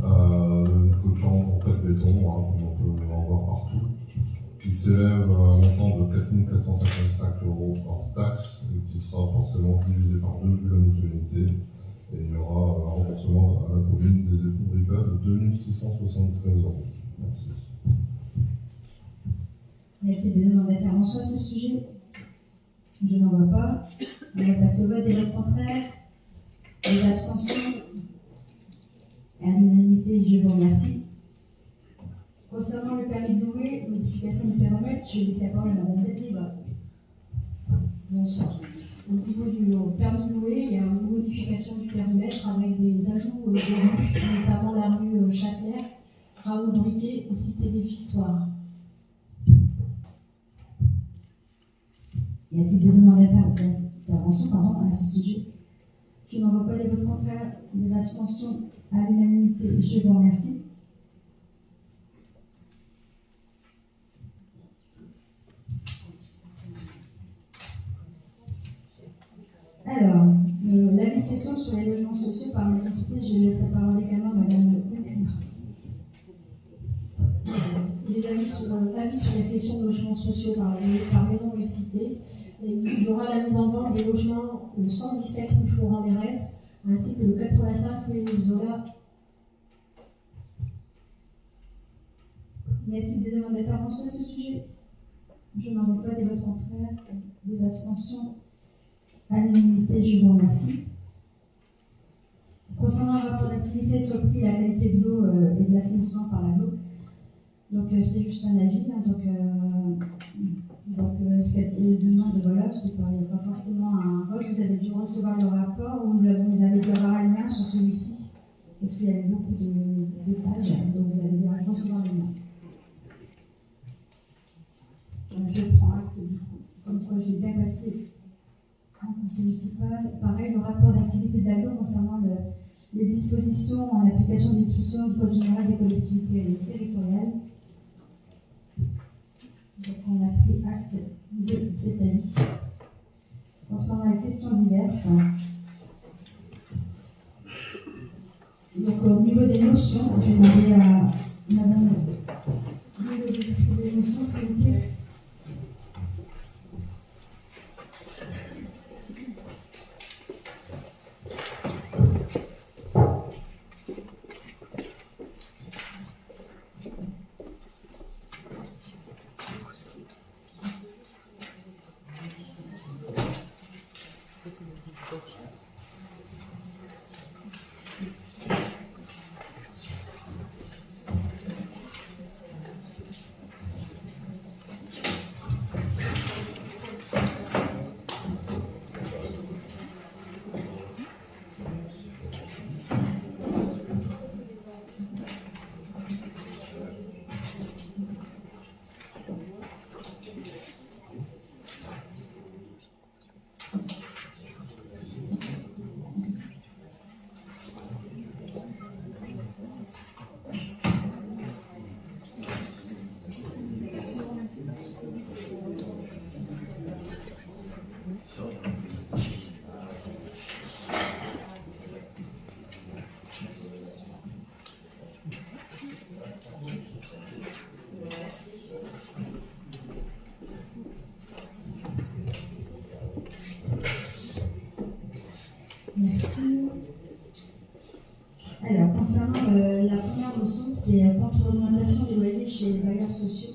une clôture en concret de béton, comme on peut en voir partout, qui s'élève à un montant de 4 455 € hors taxe et qui sera forcément divisé par 2 vu la mutualité. Et il y aura un remboursement à la commune des époux RICA de 2 673 €. Merci. Y a-t-il des demandes d'intervention à ce sujet? Je n'en vois pas. On va passer au vote des votes contraires. Les abstentions. À l'unanimité, je vous remercie. Concernant le permis de louer, modification du périmètre, je laisse la parole à Mme Delville. Bonsoir. Au niveau du permis de louer, il y a une modification du périmètre avec des ajouts de rues, notamment la rue Châtelet, Raoul Briquet et Cité des Victoires. Y a-t-il des demandes d'intervention à ce sujet? Je n'en vois pas. Des votes contraires, des abstentions à l'unanimité. Je vous remercie. Alors, l'avis de session sur les logements sociaux par maison cité, je laisse la parole également à Mme Le. Les avis sur les cessions de logements sociaux par maison et cité. Et il y aura la mise en vente des logements le 117 rue Florent-Mérès ainsi que le 85 rue Émile Zola. Y a-t-il des demandes d'intervention à ce sujet? Je n'en vois pas. Des votes contraires, des abstentions à l'unanimité. Je vous remercie. Concernant le rapport d'activité sur le prix et la qualité de l'eau et de l'assainissement par la l'eau, donc c'est juste un avis. Ce qu'il y a des demandes, voilà, il n'y a pas forcément un vote. Vous avez dû recevoir le rapport ou vous avez dû avoir un lien sur celui-ci, parce qu'il y avait beaucoup de pages, donc vous avez dû recevoir le lien. Donc je prends acte du coup, comme quoi j'ai bien passé en conseil municipal. Pareil, le rapport d'activité de l'AGO concernant les dispositions en application des dispositions du Code général des collectivités territoriales. Donc on a pris acte de cet avis. Concernant les questions diverses, donc au niveau des motions, je vais demander à Madame de distribuer les motions, s'il vous plaît. Merci. Alors, concernant la première motion, c'est contre l'augmentation des loyers chez les bailleurs sociaux.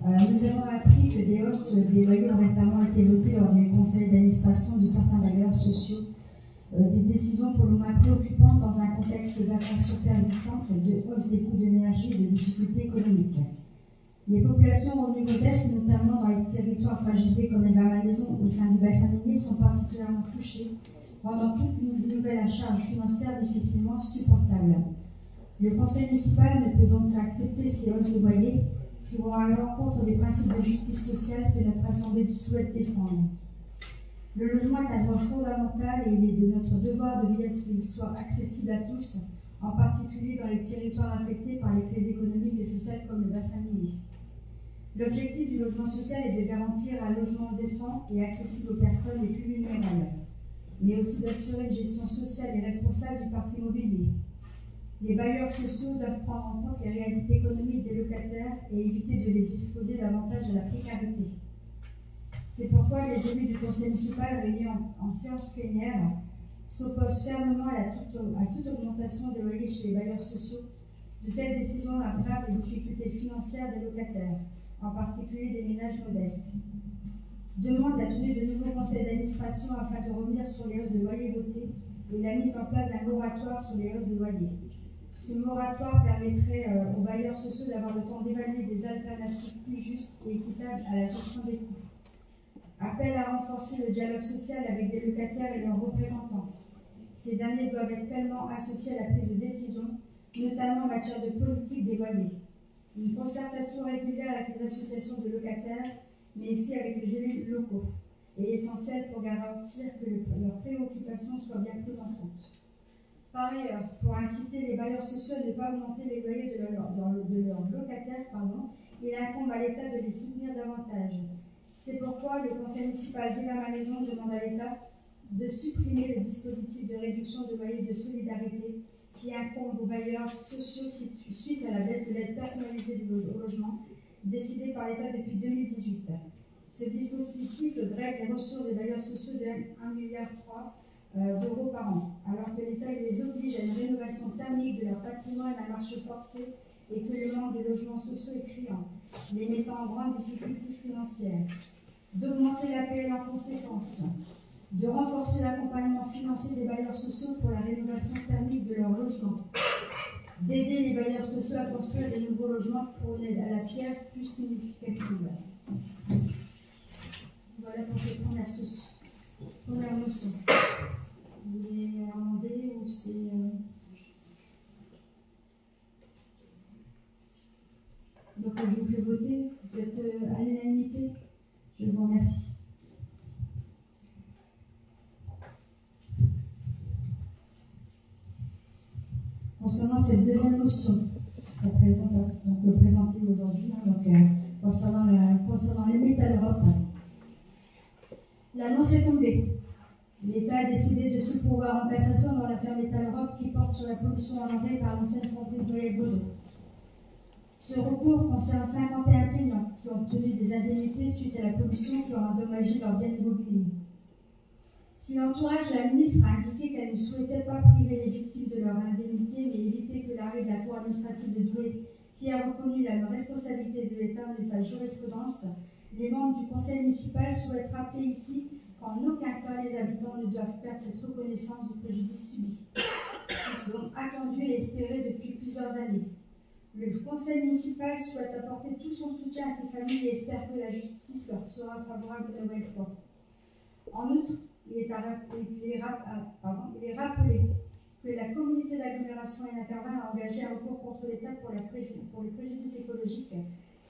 Nous avons appris que des hausses des loyers ont récemment été votées lors des conseils d'administration de certains bailleurs sociaux. Des décisions pour le moins préoccupantes dans un contexte d'inflation persistante, de hausse des coûts de l'énergie et de difficultés économiques. Les populations aux revenus modestes, notamment dans les territoires fragilisés comme les Bas-Malaisons au sein du bassin minier, sont particulièrement touchées, rendant toute nouvelle charge financière difficilement supportable. Le conseil municipal ne peut donc accepter ces hausses de loyer qui vont à l'encontre des principes de justice sociale que notre Assemblée souhaite défendre. Le logement est un droit fondamental et il est de notre devoir de veiller à ce qu'il soit accessible à tous, en particulier dans les territoires affectés par les crises économiques et sociales comme le bassin minier. L'objectif du logement social est de garantir un logement décent et accessible aux personnes les plus vulnérables, mais aussi d'assurer une gestion sociale et responsable du parc immobilier. Les bailleurs sociaux doivent prendre en compte les réalités économiques des locataires et éviter de les exposer davantage à la précarité. C'est pourquoi les élus du conseil municipal réunis en séance plénière s'opposent fermement à toute augmentation des loyers chez les bailleurs sociaux. De telles décisions aggravent les difficultés financières des locataires, en particulier des ménages modestes. Demande la tenue de nouveaux conseils d'administration afin de revenir sur les hausses de loyers votées et la mise en place d'un moratoire sur les hausses de loyers. Ce moratoire permettrait aux bailleurs sociaux d'avoir le temps d'évaluer des alternatives plus justes et équitables à la gestion des coûts. Appel à renforcer le dialogue social avec des locataires et leurs représentants. Ces derniers doivent être pleinement associés à la prise de décision, notamment en matière de politique des loyers. Une concertation régulière avec les associations de locataires, mais aussi avec les élus locaux, est essentielle pour garantir que leurs préoccupations soient bien prises en compte. Par ailleurs, pour inciter les bailleurs sociaux à ne pas augmenter les loyers de leurs locataires, il incombe à l'État de les soutenir davantage. C'est pourquoi le conseil municipal Villers-Malmaison demande à l'État de supprimer le dispositif de réduction de loyer de solidarité qui incombe aux bailleurs sociaux suite à la baisse de l'aide personnalisée au logement décidée par l'État depuis 2018. Ce dispositif grève les ressources des bailleurs sociaux de 1,3 milliard d'euros par an, alors que l'État les oblige à une rénovation thermique de leur patrimoine à marche forcée et que le manque de logements sociaux est criant, les mettant en grande difficulté financière. D'augmenter l'APL en conséquence, de renforcer l'accompagnement financier des bailleurs sociaux pour la rénovation thermique de leurs logements, d'aider les bailleurs sociaux à construire des nouveaux logements pour une aide à la pierre plus significative. Voilà pour ces premières notions. Vous voulez amender ou c'est... Donc je vous fais voter, vous êtes à l'unanimité. Je vous remercie. Concernant cette deuxième motion, ça présente, donc le présenter aujourd'hui, concernant les Metal Europe, l'annonce est tombée. L'État a décidé de se pourvoir en cassation dans l'affaire Metal Europe qui porte sur la pollution engendrée par l'ancienne fonderie de Noël-Godot. Ce recours concerne 51 clients qui ont obtenu des indemnités suite à la pollution qui ont endommagé leurs biens immobiliers. Si l'entourage de la ministre a indiqué qu'elle ne souhaitait pas priver les victimes de leur indemnité, mais éviter que l'arrêt de la Cour administrative de Douai, qui a reconnu la responsabilité de l'État, ne fasse jurisprudence, les membres du conseil municipal souhaitent rappeler ici qu'en aucun cas les habitants ne doivent perdre cette reconnaissance du préjudice subi. Ils sont attendus et espérés depuis plusieurs années. Le conseil municipal souhaite apporter tout son soutien à ces familles et espère que la justice leur sera favorable une nouvelle fois. En outre, il est rappelé que la communauté d'agglomération Hénin-Carvin a engagé un recours contre l'État pour les préjudices écologiques,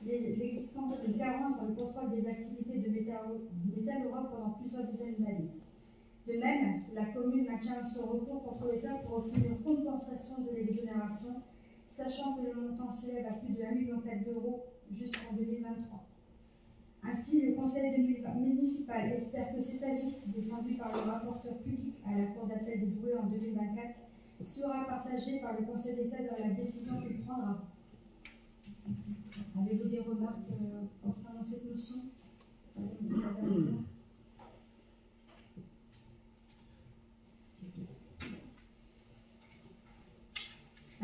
l'existence de carence dans le contrôle des activités de Metal Europe pendant plusieurs dizaines d'années. De même, la commune maintient son recours contre l'État pour obtenir compensation de l'exonération, sachant que le montant s'élève à plus de 1,4 million d'euros jusqu'en 2023. Ainsi, le conseil municipal espère que cet avis, défendu par le rapporteur public à la Cour d'appel de Douai en 2024, sera partagé par le Conseil d'État dans la décision qu'il prendra. Avez-vous des remarques concernant cette motion?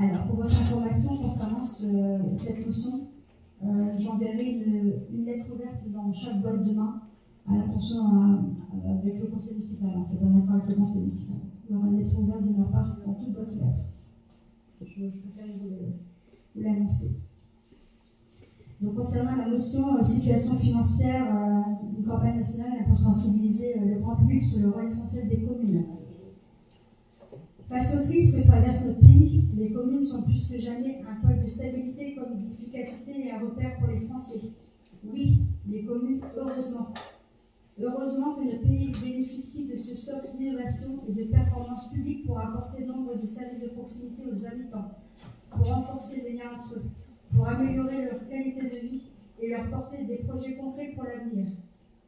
Alors, pour votre information concernant cette motion, j'enverrai une lettre ouverte dans chaque boîte de main à l'attention avec le conseil municipal, en fait, en accord avec le conseil municipal. Il y aura une lettre ouverte de ma part dans toute boîte aux lettres. Je préfère vous l'annoncer. Donc, concernant la notion situation financière d'une campagne nationale pour sensibiliser le grand public sur le rôle essentiel des communes. Face aux crises que traverse notre pays, les communes sont plus que jamais un pôle de stabilité comme d'efficacité et un repère pour les Français. Oui, les communes, heureusement. Heureusement que notre pays bénéficie de ce socle d'innovation et de performance publique pour apporter nombre de services de proximité aux habitants, pour renforcer les liens entre eux, pour améliorer leur qualité de vie et leur porter des projets concrets pour l'avenir.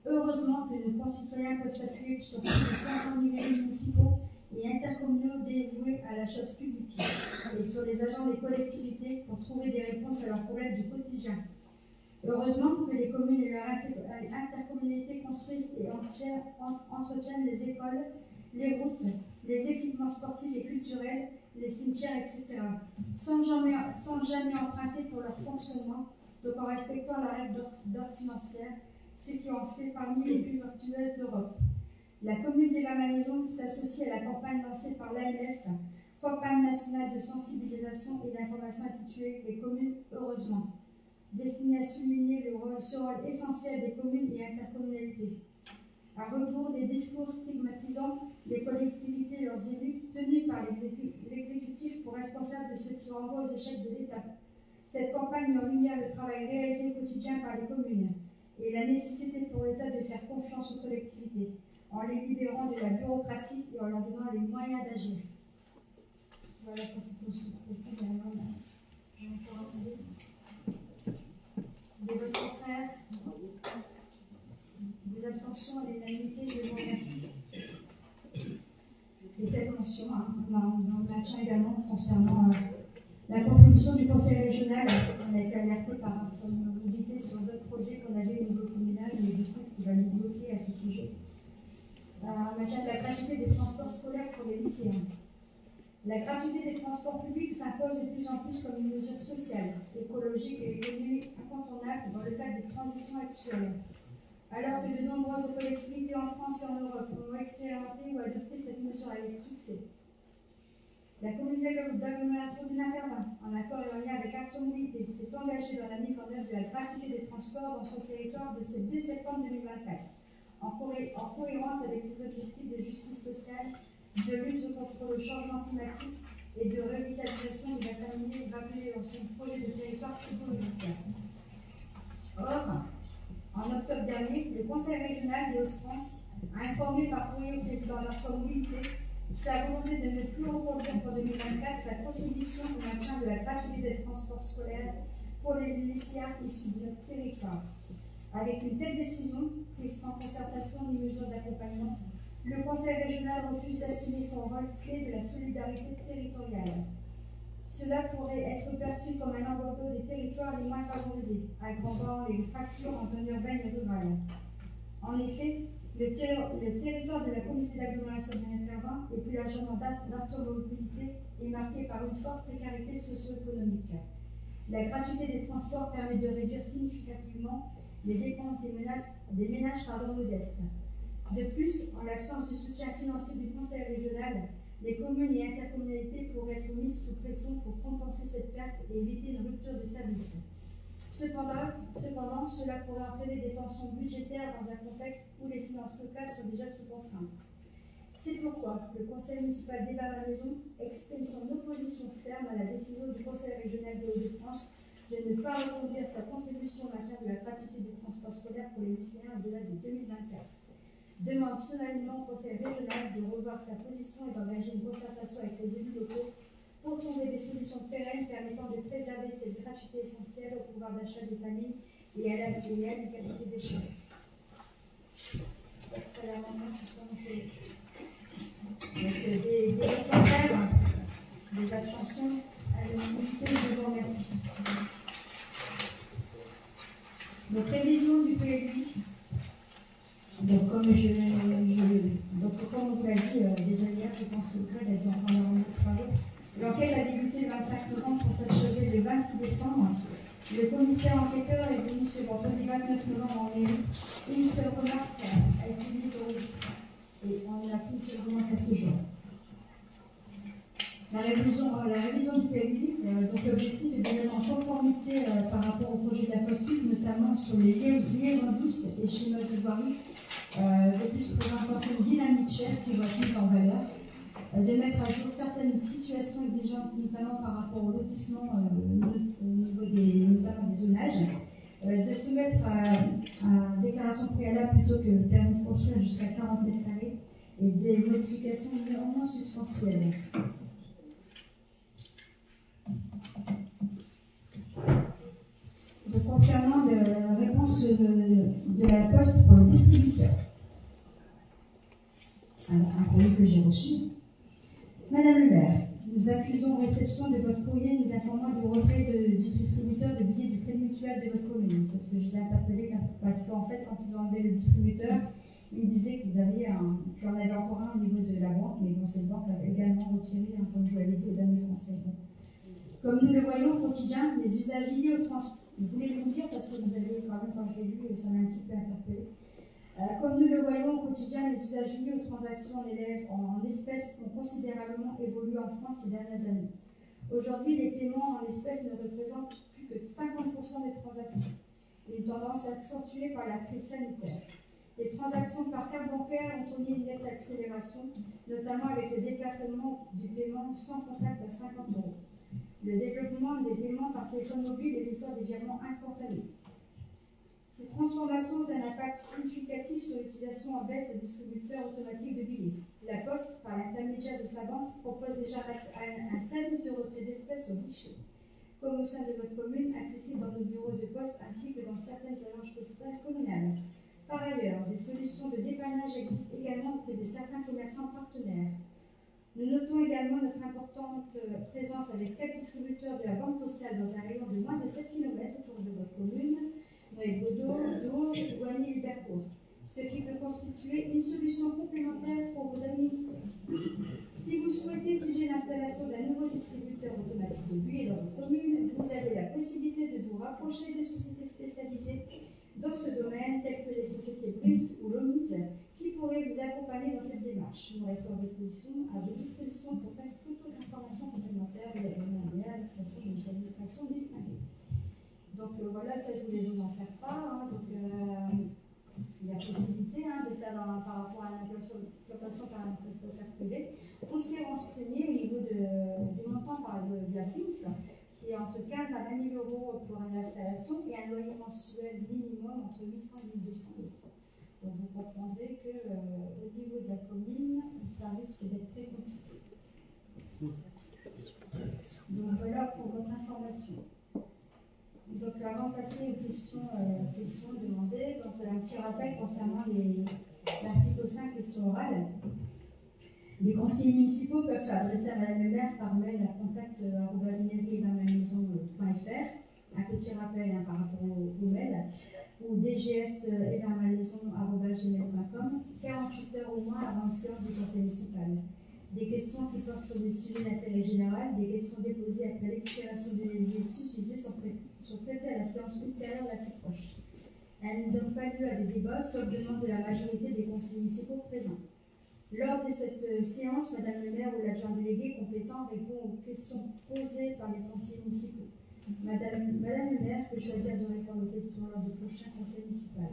Heureusement que nos concitoyens peuvent s'appuyer sur plus de 500 000 élus municipaux et intercommunaux dévoués à la chose publique et sur les agents des collectivités pour trouver des réponses à leurs problèmes du quotidien. Heureusement que les communes et leurs intercommunalités construisent et entretiennent les écoles, les routes, les équipements sportifs et culturels, les cimetières, etc., sans jamais emprunter pour leur fonctionnement, donc en respectant la règle d'ordre financière, ce qui en fait parmi les plus vertueuses d'Europe. La commune de la Malmaison s'associe à la campagne lancée par l'AMF, campagne nationale de sensibilisation et d'information intitulée « Les communes, heureusement », destinée à souligner ce rôle essentiel des communes et intercommunalités. À rebours des discours stigmatisant les collectivités et leurs élus, tenus par l'exécutif pour responsable de ce qui renvoie aux échecs de l'État. Cette campagne met en lumière le travail réalisé au quotidien par les communes et la nécessité pour l'État de faire confiance aux collectivités, en les libérant de la bureaucratie et en leur donnant les moyens d'agir. Voilà pour cette notion. Je vais encore attendre. Des votes contraires, des abstentions et l'unanimité, je vous remercie. Et cette mention, on maintient également concernant la contribution du conseil régional. On a été alerté par une mobilité sur d'autres projets qu'on avait au niveau communal, mais du coup, qui va nous bloquer à ce sujet. En matière de la gratuité des transports scolaires pour les lycéens. La gratuité des transports publics s'impose de plus en plus comme une mesure sociale, écologique et économique incontournable dans le cadre des transitions actuelles. Alors que de nombreuses collectivités en France et en Europe ont expérimenté ou adopté cette mesure avec succès. La communauté d'agglomération du Napervin, en accord et en lien avec Arthur Mobilité, s'est engagée dans la mise en œuvre de la gratuité des transports dans son territoire dès septembre 2024, en cohérence avec ses objectifs de justice sociale, de lutte contre le changement climatique et de revitalisation du bassin minier rappelé dans son projet de territoire écologique. Or, en octobre dernier, le Conseil régional des Hauts-de-France a informé par courrier au président d'Arthur Mobilité sa volonté de ne plus reconduire pour 2024 sa contribution au maintien de la gratuité des transports scolaires pour les lycéens issus de notre territoire. Avec une telle décision, prise sans concertation ni mesure d'accompagnement, le Conseil régional refuse d'assumer son rôle clé de la solidarité territoriale. Cela pourrait être perçu comme un abandon des territoires les moins favorisés, aggravant les fractures en zone urbaine et rurale. En effet, le territoire de la communauté d'agglomération de Napervin et plus largement d'Arthur Mobilité est marqué par une forte précarité socio-économique. La gratuité des transports permet de réduire significativement les dépenses des ménages modestes. De plus, en l'absence de soutien financier du Conseil régional, les communes et intercommunalités pourraient être mises sous pression pour compenser cette perte et éviter une rupture de service. Cependant, cela pourrait entraîner des tensions budgétaires dans un contexte où les finances locales sont déjà sous contrainte. C'est pourquoi le Conseil municipal des Bas-Malmaison exprime son opposition ferme à la décision du Conseil régional des Hauts-de-France de ne pas reconduire sa contribution en matière de la gratuité des transports scolaires pour les lycéens au-delà de 2024. Demande solennellement au Conseil régional de revoir sa position et d'engager une concertation avec les élus locaux pour trouver des solutions pérennes permettant de préserver cette gratuité essentielle au pouvoir d'achat des familles et à l'égalité des chances. Voilà l'amendement qui sont lancés. Donc, des contraires, des abstentions à l'unanimité, je vous remercie. Donc, révision du PLUI. Donc, comme on vous l'a dit déjà hier, je pense que le CRED a dû en prendre un de travaux. L'enquête a débuté le 25 novembre pour s'achever le 26 décembre. Le commissaire enquêteur est venu ce vendredi 29 novembre en mairie. Une seule remarque a été mise au registre. Et on n'a qu'une seule remarque à ce jour. La révision du PLU, donc l'objectif est de mettre en conformité par rapport au projet de la fosse sud, notamment sur les liaisons douces et schémas de voirie, de plus présentant une dynamique chère qui doit être mise en valeur, de mettre à jour certaines situations exigeantes, notamment par rapport au lotissement au niveau notamment des zonages, de soumettre à déclaration préalable plutôt que permis de construire jusqu'à 40 mètres carrés, et des modifications néanmoins substantielles. Donc, concernant la réponse de la Poste pour le distributeur, alors, un courrier que j'ai reçu. Madame le maire, nous accusons réception de votre courrier nous informant du retrait du distributeur de billets du Crédit Mutuel de votre commune. Parce que je les ai interpellés, parce qu'en fait, quand ils ont enlevé le distributeur, ils me disaient qu'il y en avait encore un au niveau de la banque, mais bon, cette banque a également retiré, comme je l'avais dit au dernier conseil. Comme nous le voyons au quotidien, les usages liés au transport. Je voulais vous dire parce que vous avez quand même, quand je l'ai lu, ça m'a un petit peu interpellé. Comme nous le voyons au quotidien, les usages liés aux transactions en espèces ont considérablement évolué en France ces dernières années. Aujourd'hui, les paiements en espèces ne représentent plus que 50% des transactions, une tendance accentuée par la crise sanitaire. Les transactions par carte bancaire ont connu une nette accélération, notamment avec le déplafonnement du paiement sans contact à 50 €. Le développement des paiements par téléphone mobile et l'essor des virements instantanés. Ces transformations ont un impact significatif sur l'utilisation en baisse de distributeurs automatiques de billets. La Poste, par l'intermédiaire de sa banque, propose déjà un service de retrait d'espèces au guichet, comme au sein de votre commune, accessible dans nos bureaux de poste ainsi que dans certaines agences postales communales. Par ailleurs, des solutions de dépannage existent également auprès de certains commerçants partenaires. Nous notons également notre importante présence avec 4 distributeurs de la Banque Postale dans un rayon de moins de 7 km autour de votre commune, Noël-Baudot, Dourges, Douanier et Bercourt, ce qui peut constituer une solution complémentaire pour vos administrés. Si vous souhaitez étudier l'installation d'un nouveau distributeur automatique de billets dans votre commune, vous avez la possibilité de vous rapprocher de sociétés spécialisées dans ce domaine, telles que les sociétés Brice ou Lomise, qui pourraient vous accompagner dans cette démarche. Nous restons à vos dispositions pour toute autre information complémentaire de la l'administration de l'administration distinguée. Donc voilà, ça je voulais vous en faire part. Donc, il y a possibilité de faire par rapport à l'implantation par un prestataire privé. On s'est renseigné au niveau du montant de la prise. C'est entre 15 à 20 000 € pour une installation et un loyer mensuel minimum entre 800 et 200 €. Donc vous comprendrez qu'au niveau de la commune, ça risque d'être très compliqué. Donc voilà pour votre information. Donc avant de passer aux questions demandées, donc un petit rappel concernant l'article 5, questions orales. Les conseillers municipaux peuvent s'adresser à Madame le maire par mail à contact@mairie-maison.fr. Un petit rappel par rapport au mail, ou dgs@mairie-maison.gmail.com, 48 heures au moins avant la séance du conseil municipal. Des questions qui portent sur des sujets d'intérêt général, des questions déposées après l'expiration de l'exercice visées sont traitées à la séance ultérieure la plus proche. Elles ne donnent pas lieu à des débats, sauf demande de la majorité des conseillers municipaux présents. Lors de cette séance, Madame le maire ou l'adjoint délégué compétent répond aux questions posées par les conseillers municipaux. Madame le maire peut choisir de répondre aux questions lors du prochain conseil municipal.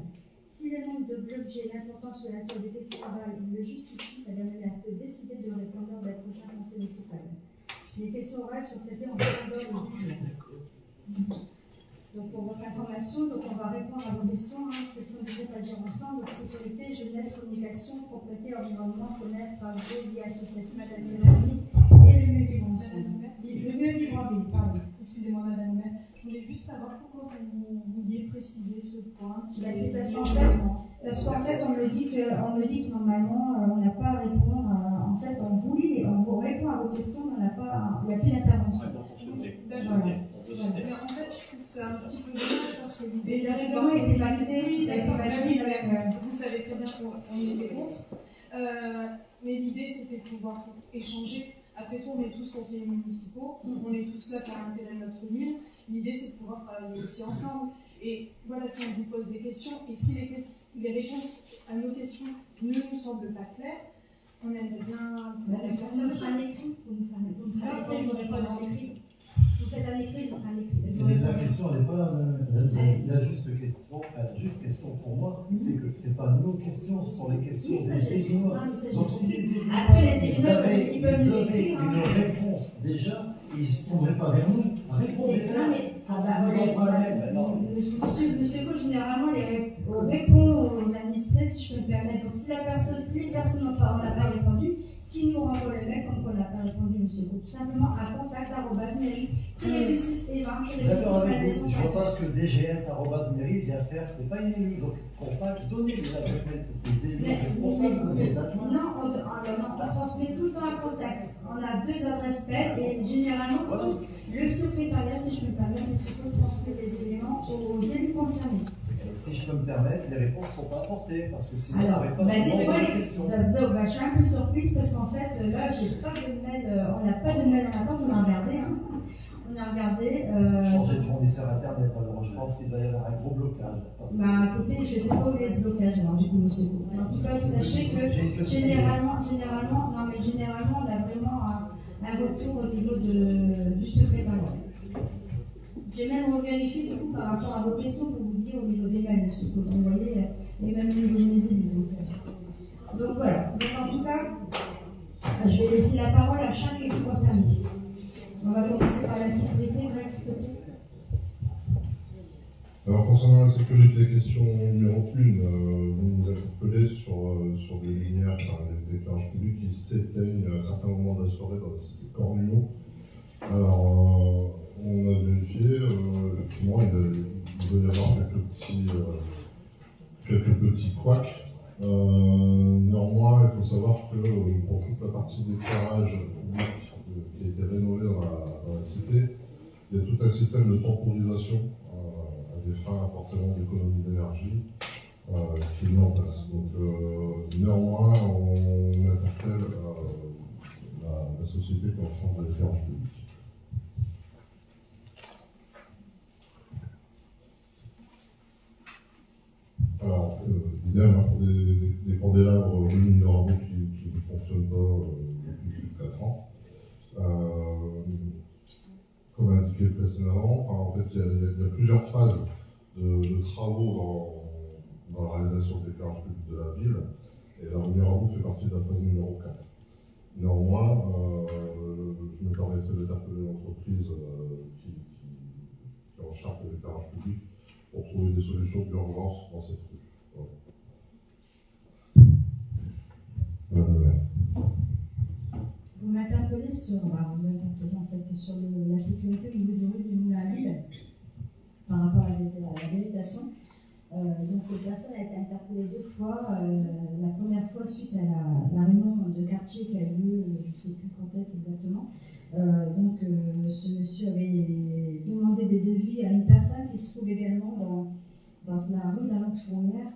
Si le nombre d'objets et l'importance de la nature des questions orales le justifie, Madame le maire peut décider de répondre lors du prochain conseil municipal. Les questions orales sont traitées en profondeur le jour. Donc pour votre information, on va répondre à vos questions, questions du groupe Agir Ensemble, sécurité, jeunesse, communication, propreté, environnement, commerce, travaux, vie associative, cérémonie et le mieux vivre en ville. Pardon. Excusez-moi, Madame le maire, je voulais juste savoir pourquoi vous vouliez préciser ce point. C'est parce qu'en fait, on me dit que normalement, on n'a pas à répondre. En fait, on vous répond à vos questions, mais il n'y a plus d'intervention. D'accord. Mais en fait, je trouve ça un petit peu dommage parce que mais le règlement a été validé. Vous savez très bien qu'on était contre. Mais l'idée, c'était de pouvoir échanger. Après tout, on est tous conseillers municipaux, on est tous là pour l'intérêt de notre commune. l'idée c'est de pouvoir travailler aussi ensemble. Et voilà, si on vous pose des questions, et si les réponses à nos questions ne nous semblent pas claires, on aimerait bien... Ça me fera un écrit, vous faites un écrit, je vous ferai un écrit. La question n'est pas la juste question pour moi, c'est que ce n'est pas nos questions, ce sont les questions des Élinois. Donc si les Élinois avaient une réponse déjà, ils ne se tourneraient pas vers nous. Répondez-leur. Monsieur Gaulle, généralement, répond aux administrés, si je peux me permettre. Donc, si les personnes n'ont pas répondu, qui nous renvoie le mail comme qu'on n'a pas répondu, monsieur Gaulle. Tout simplement à contact@mairie. D'accord avec vous, je vois pas ce que dgs@mairie vient faire, c'est pas une élue. Donc, contact, donnez les adresses mail des élus responsables, des adjoints. Non, on transmet tout le temps un contact. On a 2 adresses mail et généralement, le secrétariat, si je peux me permettre, monsieur Gaulle transmet des éléments aux élus concernés. Si je peux me permettre, les réponses ne sont pas apportées, parce que sinon on n'aurait pas dites-moi les questions. Je suis un peu surprise parce qu'en fait, là, j'ai pas de mail, on n'a pas de mail en attente, on a regardé. On a regardé. Changer de fournisseur internet, alors je pense qu'il doit y avoir un gros blocage. Écoutez, je ne sais pas où est ce blocage, alors du coup, monsieur Gaulle. En tout cas, vous sachez que généralement, on a vraiment un retour au niveau du secrétariat. J'ai même revérifié du coup par rapport à vos questions pour vous dire au niveau des mails, monsieur Gaulle. Vous voyez, et même au niveau des élus. Donc voilà. Donc en tout cas, je vais laisser la parole à chaque élu concerné. On va commencer par la sécurité, Greg, s'il te plaît. Alors, concernant la sécurité, question numéro 1, vous nous interpellez sur des lumières, des éclairages publics qui s'éteignent à certains moments de la soirée dans la cité Cornuau. Alors, on a vérifié, effectivement, il doit y avoir quelques petits couacs. Néanmoins, il faut savoir que pour toute la partie d'éclairage public qui a été rénové dans la cité, il y a tout un système de temporisation à des fins forcément d'économie d'énergie qui est mis en place. Donc, néanmoins, on interpelle la société qui est en charge de l'éclairage public. Alors, idem pour des candélabres lumineux qui ne fonctionnent pas depuis plus de 4 ans. Comme indiqué précédemment, en fait, il y a plusieurs phases de travaux dans la réalisation de l'éclairage public de la ville, et la lumière à bout fait partie de la phase numéro 4. Néanmoins, je me permettrai d'interpeller l'entreprise qui est en charge de l'éclairage public pour trouver des solutions d'urgence dans cette rue. Voilà. Madame le maire. Vous m'interpellez sur la sécurité au niveau du rue du Moulin à Lille par rapport à la végétation. Donc cette personne a été interpellée 2 fois. La première fois suite à la réunion de quartier qui a eu lieu, je ne sais plus quand est-ce exactement. Ce monsieur avait demandé des devis à une personne qui se trouve également dans la rue d'Alonge-Fournière.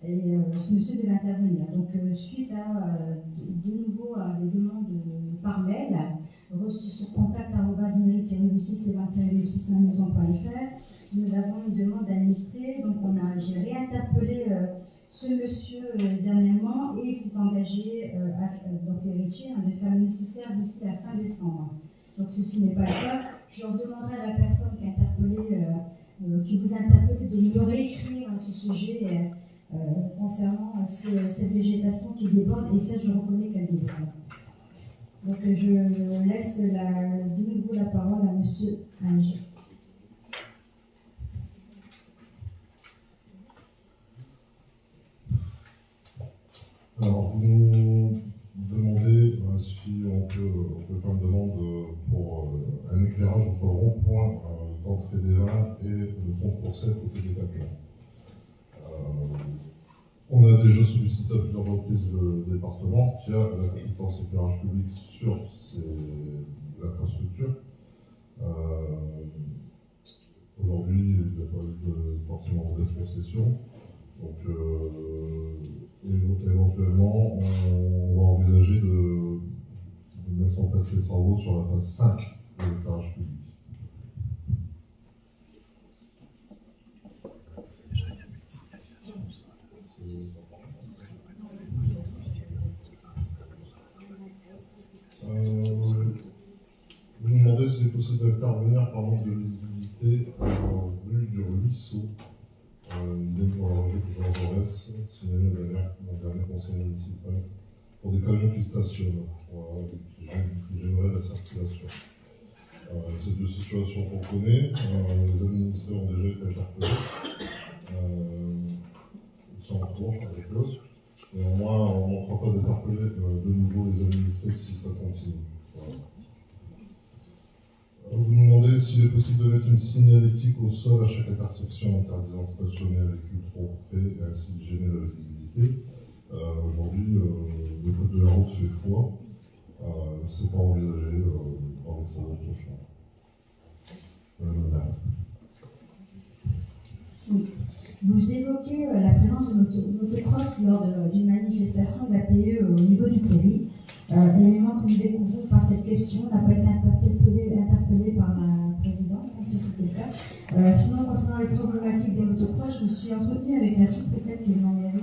Et ce monsieur devait intervenir. Donc, suite à de nouveau à des demandes par mail, reçues sur contact@mairie-du6et20-du6maison.fr, nous avons une demande administrée. Donc, j'ai réinterpellé ce monsieur dernièrement et il s'est engagé, donc l'héritier, de faire le nécessaire d'ici la fin décembre. Donc, ceci n'est pas le cas. Je leur demanderai à la personne qui vous a interpellé de me réécrire à ce sujet. Concernant cette végétation qui déborde, et ça je reconnais qu'elle déborde. Donc je laisse de nouveau la parole à monsieur Ange. Alors, vous nous demandez si on peut faire une demande pour un éclairage entre le rond-point d'entrée des Vins et le pont de Courcelles côté des Papillons. On a déjà sollicité à plusieurs reprises le département qui a la compétence éclairage public sur ces infrastructures. Aujourd'hui, il n'y a pas eu forcément de concession. Donc, éventuellement, on va envisager de mettre en place les travaux sur la phase 5 de l'éclairage public. Vous nous demandez s'il est possible d'intervenir par manque de visibilité rue du Ruisseau, pour la rue Jean Jaurès, signalé mon dernier conseil municipal, pour des camions qui stationnent, voilà, qui gêneraient la circulation. Ces deux situations qu'on connaît, les administrés ont déjà été interpellés, ils sont en cours avec eux. Néanmoins, on ne manquera pas d'interpeller de nouveau les administrés si ça continue. Voilà. Vous nous demandez s'il est possible de mettre une signalétique au sol à chaque intersection interdisant de stationner avec véhicule trop près et ainsi de gêner la visibilité. Aujourd'hui, le code de la route fait foi. C'est pas envisagé dans les travaux prochains. Oui. Vous évoquez la présence de motocross lors d'une manifestation de la PE au niveau du Terry. L'élément que nous découvrons par cette question n'a pas été interpellé par la présidente, si c'était le cas. Sinon, concernant les problématiques des motocross, je me suis entretenue avec la sous-préfète qui est en mairie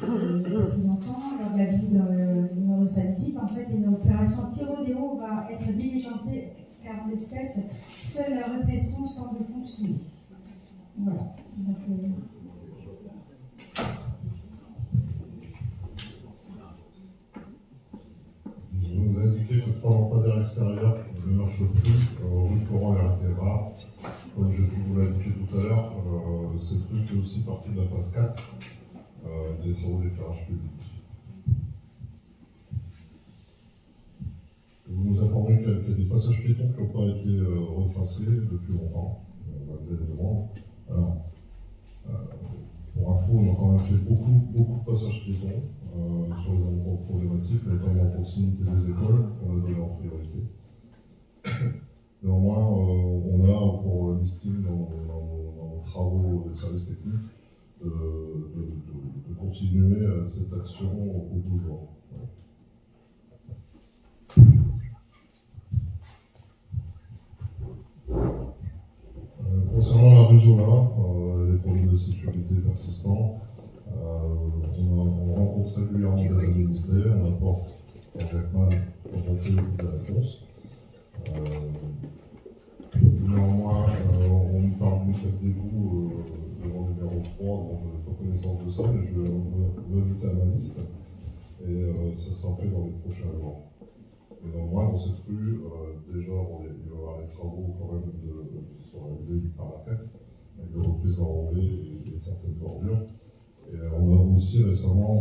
il y a assez longtemps, lors de la visite de sa visite. En fait, une opération Tirodéo va être diligentée car en l'espèce, seule la répression semble fonctionner. Voilà. Donc, je vous ai indiqué que 3 lampadaires extérieurs ne marchent plus, rue Florent et Artera. Comme je vous l'ai indiqué tout à l'heure, cette rue fait aussi partie de la phase 4 des travaux d'éclairage public. Vous nous informez qu'il y a des passages piétons qui n'ont pas été retracés depuis longtemps, malgré les demandes. Alors, pour info, on a quand même fait beaucoup de passages piétons sur les endroits problématiques, notamment en proximité des écoles, qu'on a donné en priorité. Néanmoins, on a pour le listing dans nos travaux des services techniques de continuer cette action au bout du jour. Concernant la rue Zola, les problèmes de sécurité persistants, on rencontre régulièrement des administrés, on apporte avec mal quand on fait des réponses. Néanmoins, on nous parle d'une fête d'égout devant le numéro 3, dont je n'ai pas connaissance de ça, mais je vais l'ajouter à ma liste, et ça sera fait dans les prochains jours. Et néanmoins, dans cette rue, déjà, il va y avoir les travaux quand même qui sont réalisés par la PEC, avec des reprises enrobées et certaines bordures. Et on a aussi récemment,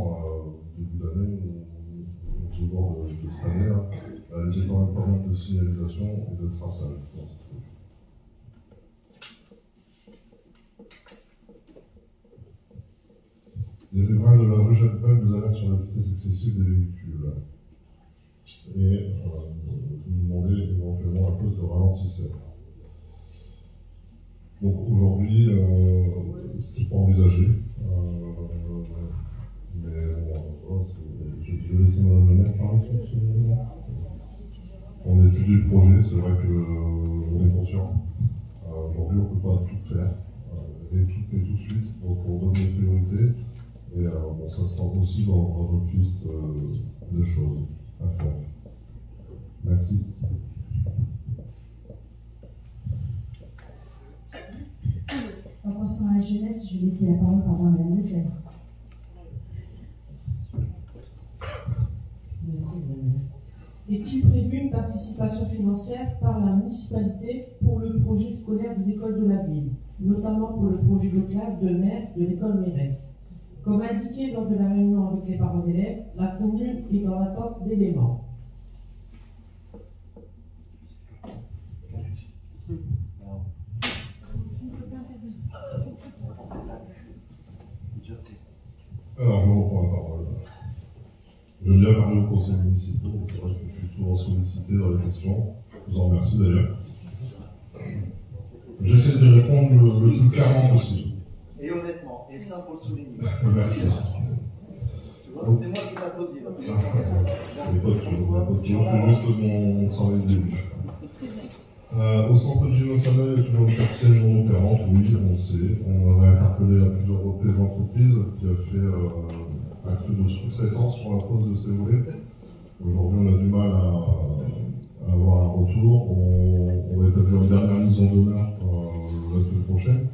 début d'année, ou toujours de cette année, réalisé quand même pas mal de signalisation et de traçage dans cette rue. Les riverains de la rue Jacques nous alertent sur la vitesse excessive des véhicules. Et vous demandez éventuellement la cause de ralentisseur. Donc aujourd'hui, c'est pas envisagé. Mais je vais laisser Mme le maire parler sur ce moment. On étudie le projet, c'est vrai qu'on est conscient. Aujourd'hui, on ne peut pas tout faire et tout de suite. Donc on donne des priorités. Et bon, ça sera aussi dans notre liste de choses à faire. Merci. en concernant la jeunesse, je vais laisser la parole à Mme Lefebvre. Merci, Madame. Est-il prévu une participation financière par la municipalité pour le projet scolaire des écoles de la ville, notamment pour le projet de classe de maire de l'école Mérès? Comme indiqué lors de la réunion avec les parents d'élèves, la commune est dans l'attente d'éléments. Alors, je reprends la parole. J'aime bien parler au conseil municipal, c'est vrai que je suis souvent sollicité dans les questions. Je vous en remercie d'ailleurs. J'essaie de répondre le plus clairement possible. Et honnêtement, et ça faut le souligner. Merci. Tu vois, c'est moi qui t'applaudis. Je fais juste mon travail de début. Au centre de Gino Samuel, il y a toujours une partielle non opérante, oui, on le sait. On a interpellé à plusieurs reprises l'entreprise qui a fait acte de sous-traitance sur la pose de ces volets. Aujourd'hui, on a du mal à avoir un retour. On va établir une dernière mise en demeure la semaine prochaine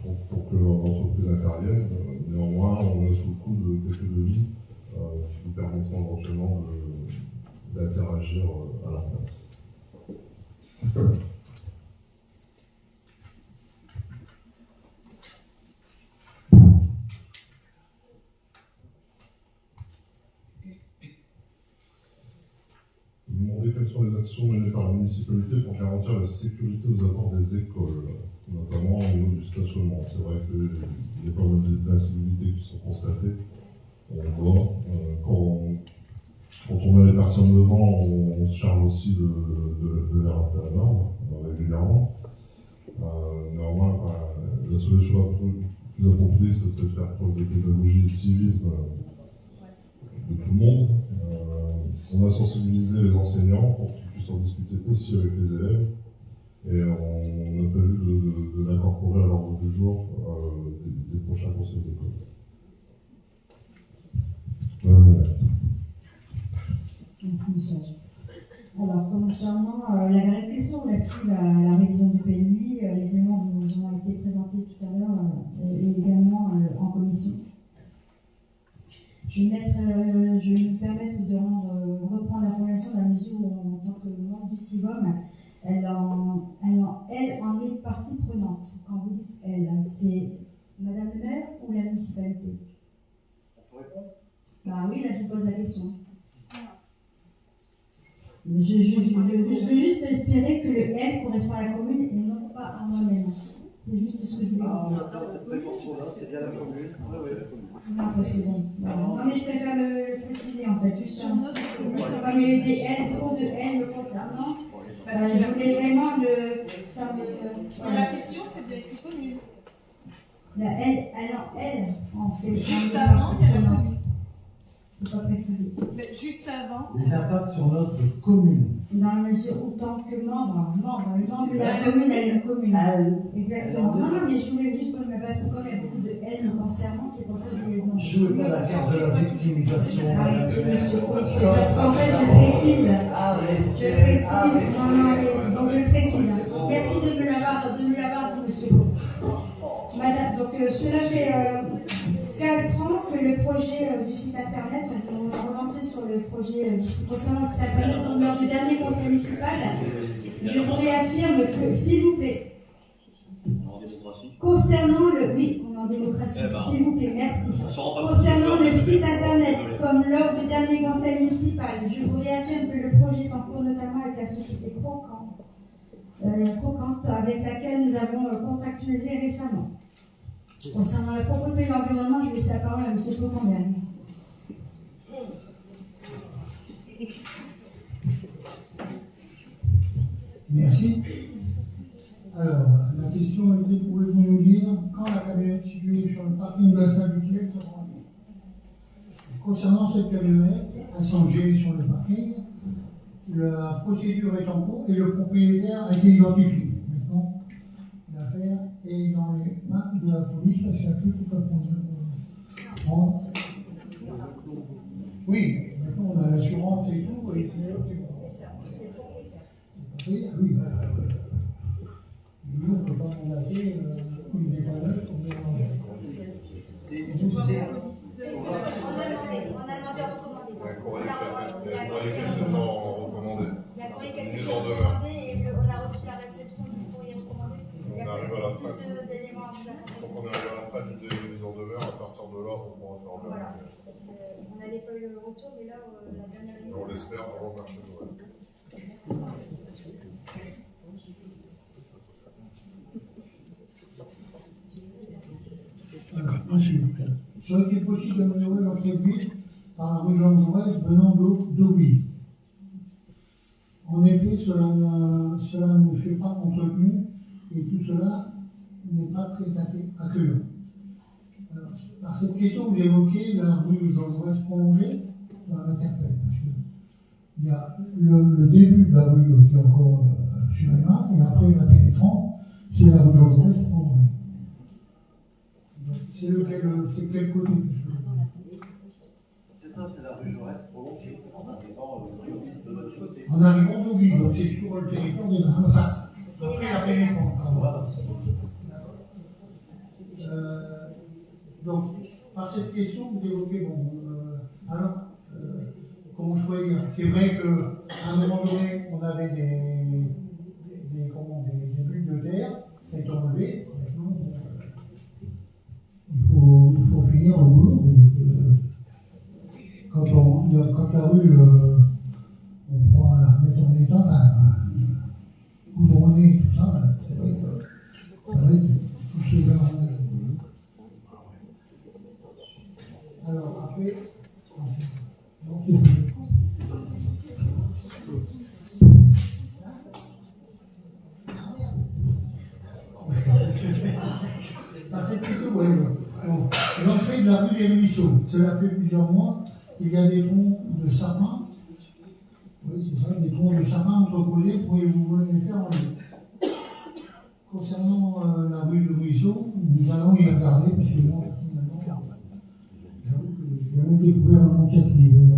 pour que l'entreprise intervienne. Néanmoins, on est sous le coup de quelques devis qui nous permettront éventuellement d'interagir à la place. Vous demandez quelles sont les actions menées par la municipalité pour garantir la sécurité aux abords des écoles, notamment au niveau du stationnement. C'est vrai qu'il y a pas mal d'incivilités qui sont constatées. On voit, quand on a les personnes devant, on se charge aussi de les rappeler à l'ordre régulièrement. Néanmoins, la solution la plus appropriée, ce serait de faire preuve de pédagogie et de civisme de tout le monde. On a sensibilisé les enseignants pour qu'ils puissent en discuter aussi avec les élèves et on a prévu de l'incorporer à l'ordre du jour des prochains conseils d'école. Merci, Michel. Alors, concernant la vraie question relative à la révision du PLUI, les éléments nous ont été présentés tout à l'heure et également en commission. Je vais me permettre de reprendre l'information dans la mesure où, en tant que membre du CIVOM, elle en est partie prenante. Quand vous dites elle, c'est Madame le maire ou la municipalité? Bah oui, là je pose la question. Je veux juste espérer que le elle correspond à la commune et non pas à moi-même. C'est juste ce que je voulais dire. Cette prétention-là, c'est bien la commune. Oui, la commune. Non, parce que bon. Non, mais je préfère le préciser en fait. Juste comme il y a eu des L, beaucoup de L le concernant. Je voulais vraiment ça me. La question, c'est de l'équipe commune. La L, en fait. Juste avant, il y a la commune. C'est pas précisé. Mais juste avant. Les impacts sur notre commune. Dans la mesure où, tant que membre, le membre de la commune, elle est une commune. Exactement. Non, mais je voulais juste qu'on me passe, comme il y a beaucoup de L concernant, c'est pour ça que je voulais demander. Jouez pas la carte de la victimisation. Arrêtez, monsieur. Parce qu'en fait, je précise. Donc je précise. Merci de me l'avoir dit, monsieur. Madame, donc cela fait 4 ans que le projet du site internet, on a relancé sur le projet concernant le site internet, donc lors du dernier conseil municipal, je vous réaffirme que, s'il vous plaît, concernant le, oui, on est en démocratie, s'il vous plaît, merci. Concernant le site internet, comme lors du dernier conseil municipal, je vous réaffirme que le projet est en cours notamment avec la société Crocante, avec laquelle nous avons contractualisé récemment. Concernant la propreté de l'environnement, je vais laisser la parole à M. Faucambert. Merci. Alors, la question était, pouvez-vous nous dire quand la camionnette située sur le parking de la salle mutuelle sera rendue? Concernant cette camionnette assangée sur le parking, la procédure est en cours et le propriétaire a été identifié. Maintenant, l'affaire est dans les mains de la police parce qu'il a fait tout à prendre. Oui, maintenant on a l'assurance et tout, et c'est eux qui vont. Oui, nous, on ne peut pas mandater une dépanneuse pour venir en Il y a un courrier qui a été recommandé et on a reçu la réception du courrier recommandé. On arrive à la fin. Donc on arrive à la fin du mise en demeure, à partir de là, on pourra faire le. Voilà. On n'avait pas eu le retour, mais là, la dernière année. On l'espère avant le marché de Noël. Alors, s'il vous plaît. Serait-il possible d'améliorer l'entrée de ville par la rue Jean Jaurès venant d'Aubry? En effet, cela ne fait pas entretenu et tout cela n'est pas très accueillant. Alors, par cette question, vous évoquez la rue Jean Jaurès prolongée, ça m'interpelle parce qu'il y a le début de la rue qui est encore sur Emma et après la pénétrante, c'est la rue Jean Jaurès prolongée. C'est quel côté? C'est ça, c'est la rue Jaurès prolongée. En arrivant d'Auville, donc c'est sur le territoire de Nîmes. Enfin, après la Pénétrante, pardon. Donc, par cette question, vous évoquez, comment choisir? C'est vrai qu'à un moment donné, on avait des bulles de terre, ça a été enlevé. Maintenant, il faut finir le boulot. Quand la rue, on pourra la remettre en état, goudronner, tout ça, c'est vrai que ça va être poussé vers la mer. Alors après, non, c'est plus. Cette question, oui. L'entrée de la rue des Ruisseaux, cela fait plusieurs mois, il y a des troncs de sapin. Oui, c'est ça, des troncs de sapin entreposés, pourriez-vous les faire enlever? Concernant la rue de Ruisseau, nous allons y regarder, parce que moi, personnellement, j'avoue que j'ai même découvert un entier au niveau de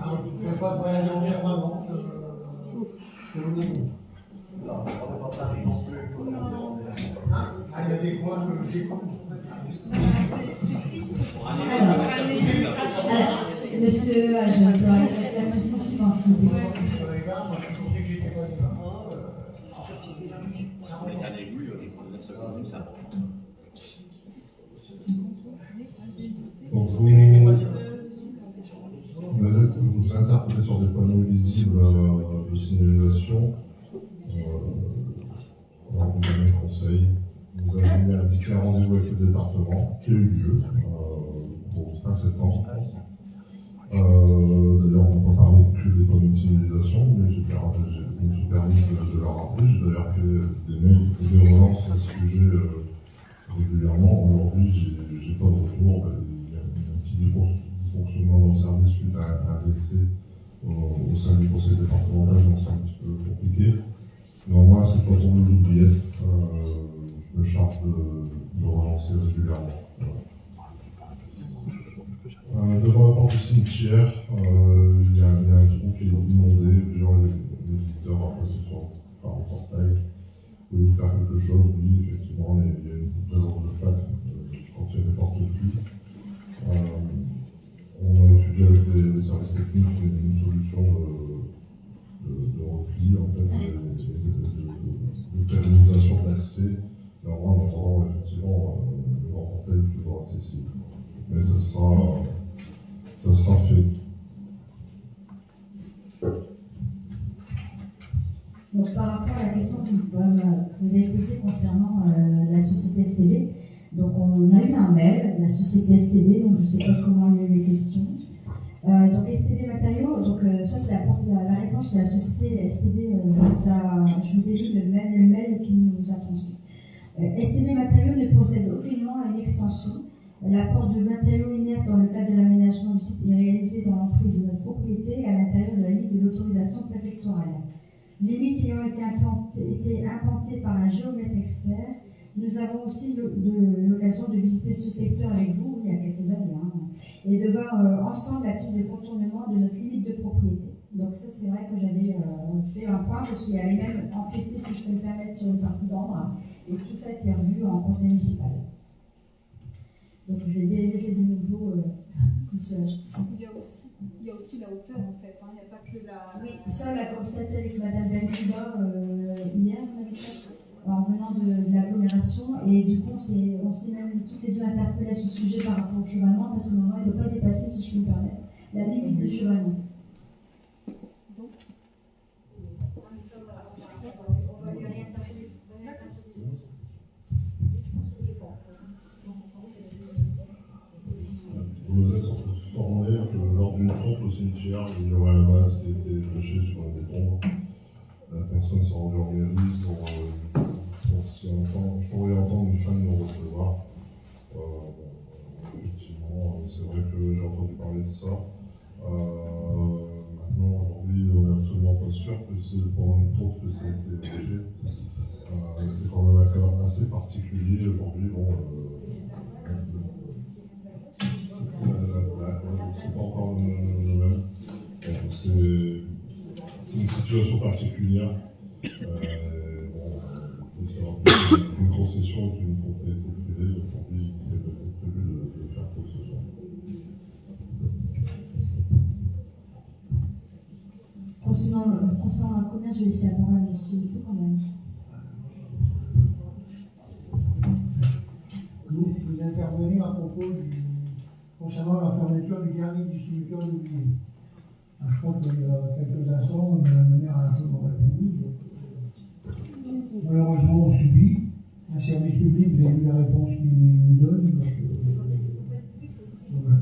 alors, il n'y a pas de moyen d'en faire avant que vous dites. Il y a des coins que j'écoute. Alors, monsieur, la question suivante, s'il vous plaît. Donc vous interpellez sur des panneaux lisibles de signalisation. Alors vous donnez conseil. Vous avez indiqué un rendez-vous avec le département qui a eu lieu pour fin septembre. D'ailleurs, on n'a pas parlé que des panneaux de signalisation, mais je me suis permis de leur rappeler. J'ai d'ailleurs fait des mails et des relances à ce sujet régulièrement. Aujourd'hui, j'ai pas de retour. Il y a un petit dysfonctionnement dans le service suite à un décès au sein du conseil départemental, donc c'est un petit peu compliqué. Néanmoins, c'est pas tombé aux oubliettes. Je me charge de relancer régulièrement. Devant la porte du cimetière, il y a un trou qui est inondé. Plusieurs les visiteurs ont passé par le portail. Pouvez-vous faire quelque chose? Oui, effectivement, il y a une présence de flaques quand il y a des fortes pluies. On a étudié avec les services techniques une solution de repli, en fait, de pérennisation d'accès. Néanmoins, en attendant, effectivement, le grand portail est toujours accessible. Mais ça sera fait. Donc, par rapport à la question que vous avez posée concernant la société STB, donc on a eu un mail de la société STB, donc je ne sais pas comment il y a eu les questions. Donc STB Matériaux, donc ça c'est la réponse que la société STB je vous ai dit le mail qui nous a transmis. STB Matériaux ne procède aucunement à une extension. L'apport de matériaux inertes dans le cadre de l'aménagement du site est réalisé dans l'emprise de notre propriété à l'intérieur de la limite de l'autorisation préfectorale. Limite ayant été implantée par un géomètre expert, nous avons aussi l'occasion de visiter ce secteur avec vous il y a quelques années et de voir ensemble la piste de contournement de notre limite de propriété. Donc ça c'est vrai que j'avais fait un point parce qu'il y avait même empiété, si je peux me permettre, sur une partie d'ombre et tout ça a été revu en conseil municipal. Donc je vais délaisser de nouveau tout cela. Il y a aussi la hauteur en fait, il n'y a pas que la... Oui, ça on l'a constaté avec Madame Benfiba hier, en venant de l'agglomération, et du coup on s'est même toutes les deux interpellées à ce sujet par rapport au chevalement, parce que normalement il ne doit pas dépasser, si je peux me permettre, la limite de chevalement. Vous êtes formulé que lors d'une tombe au cimetière, il y aurait un vase qui était caché sur une des tombes. La personne s'est rendue en mairie pour y entendre une fin de non-recevoir. Effectivement, c'est vrai que j'ai entendu parler de ça. Maintenant, aujourd'hui, on n'est absolument pas sûr que c'est pendant une tombe que ça a été érigé. C'est quand même un cas assez particulier aujourd'hui. Bon, situation particulière. Une concession d'une propriété privée, aujourd'hui, il est peut-être prévu de faire quoi que ce soit. Concernant le commerce, je vais laisser la parole à M. Dufault quand même. Vous intervenir à propos concernant la fermeture du dernier distributeur de billets. Je crois qu'il y a quelques instants, Mme le maire a largement répondu. Malheureusement, on subit. Un service public, vous avez vu la réponse qu'il nous donne. Donc, voilà.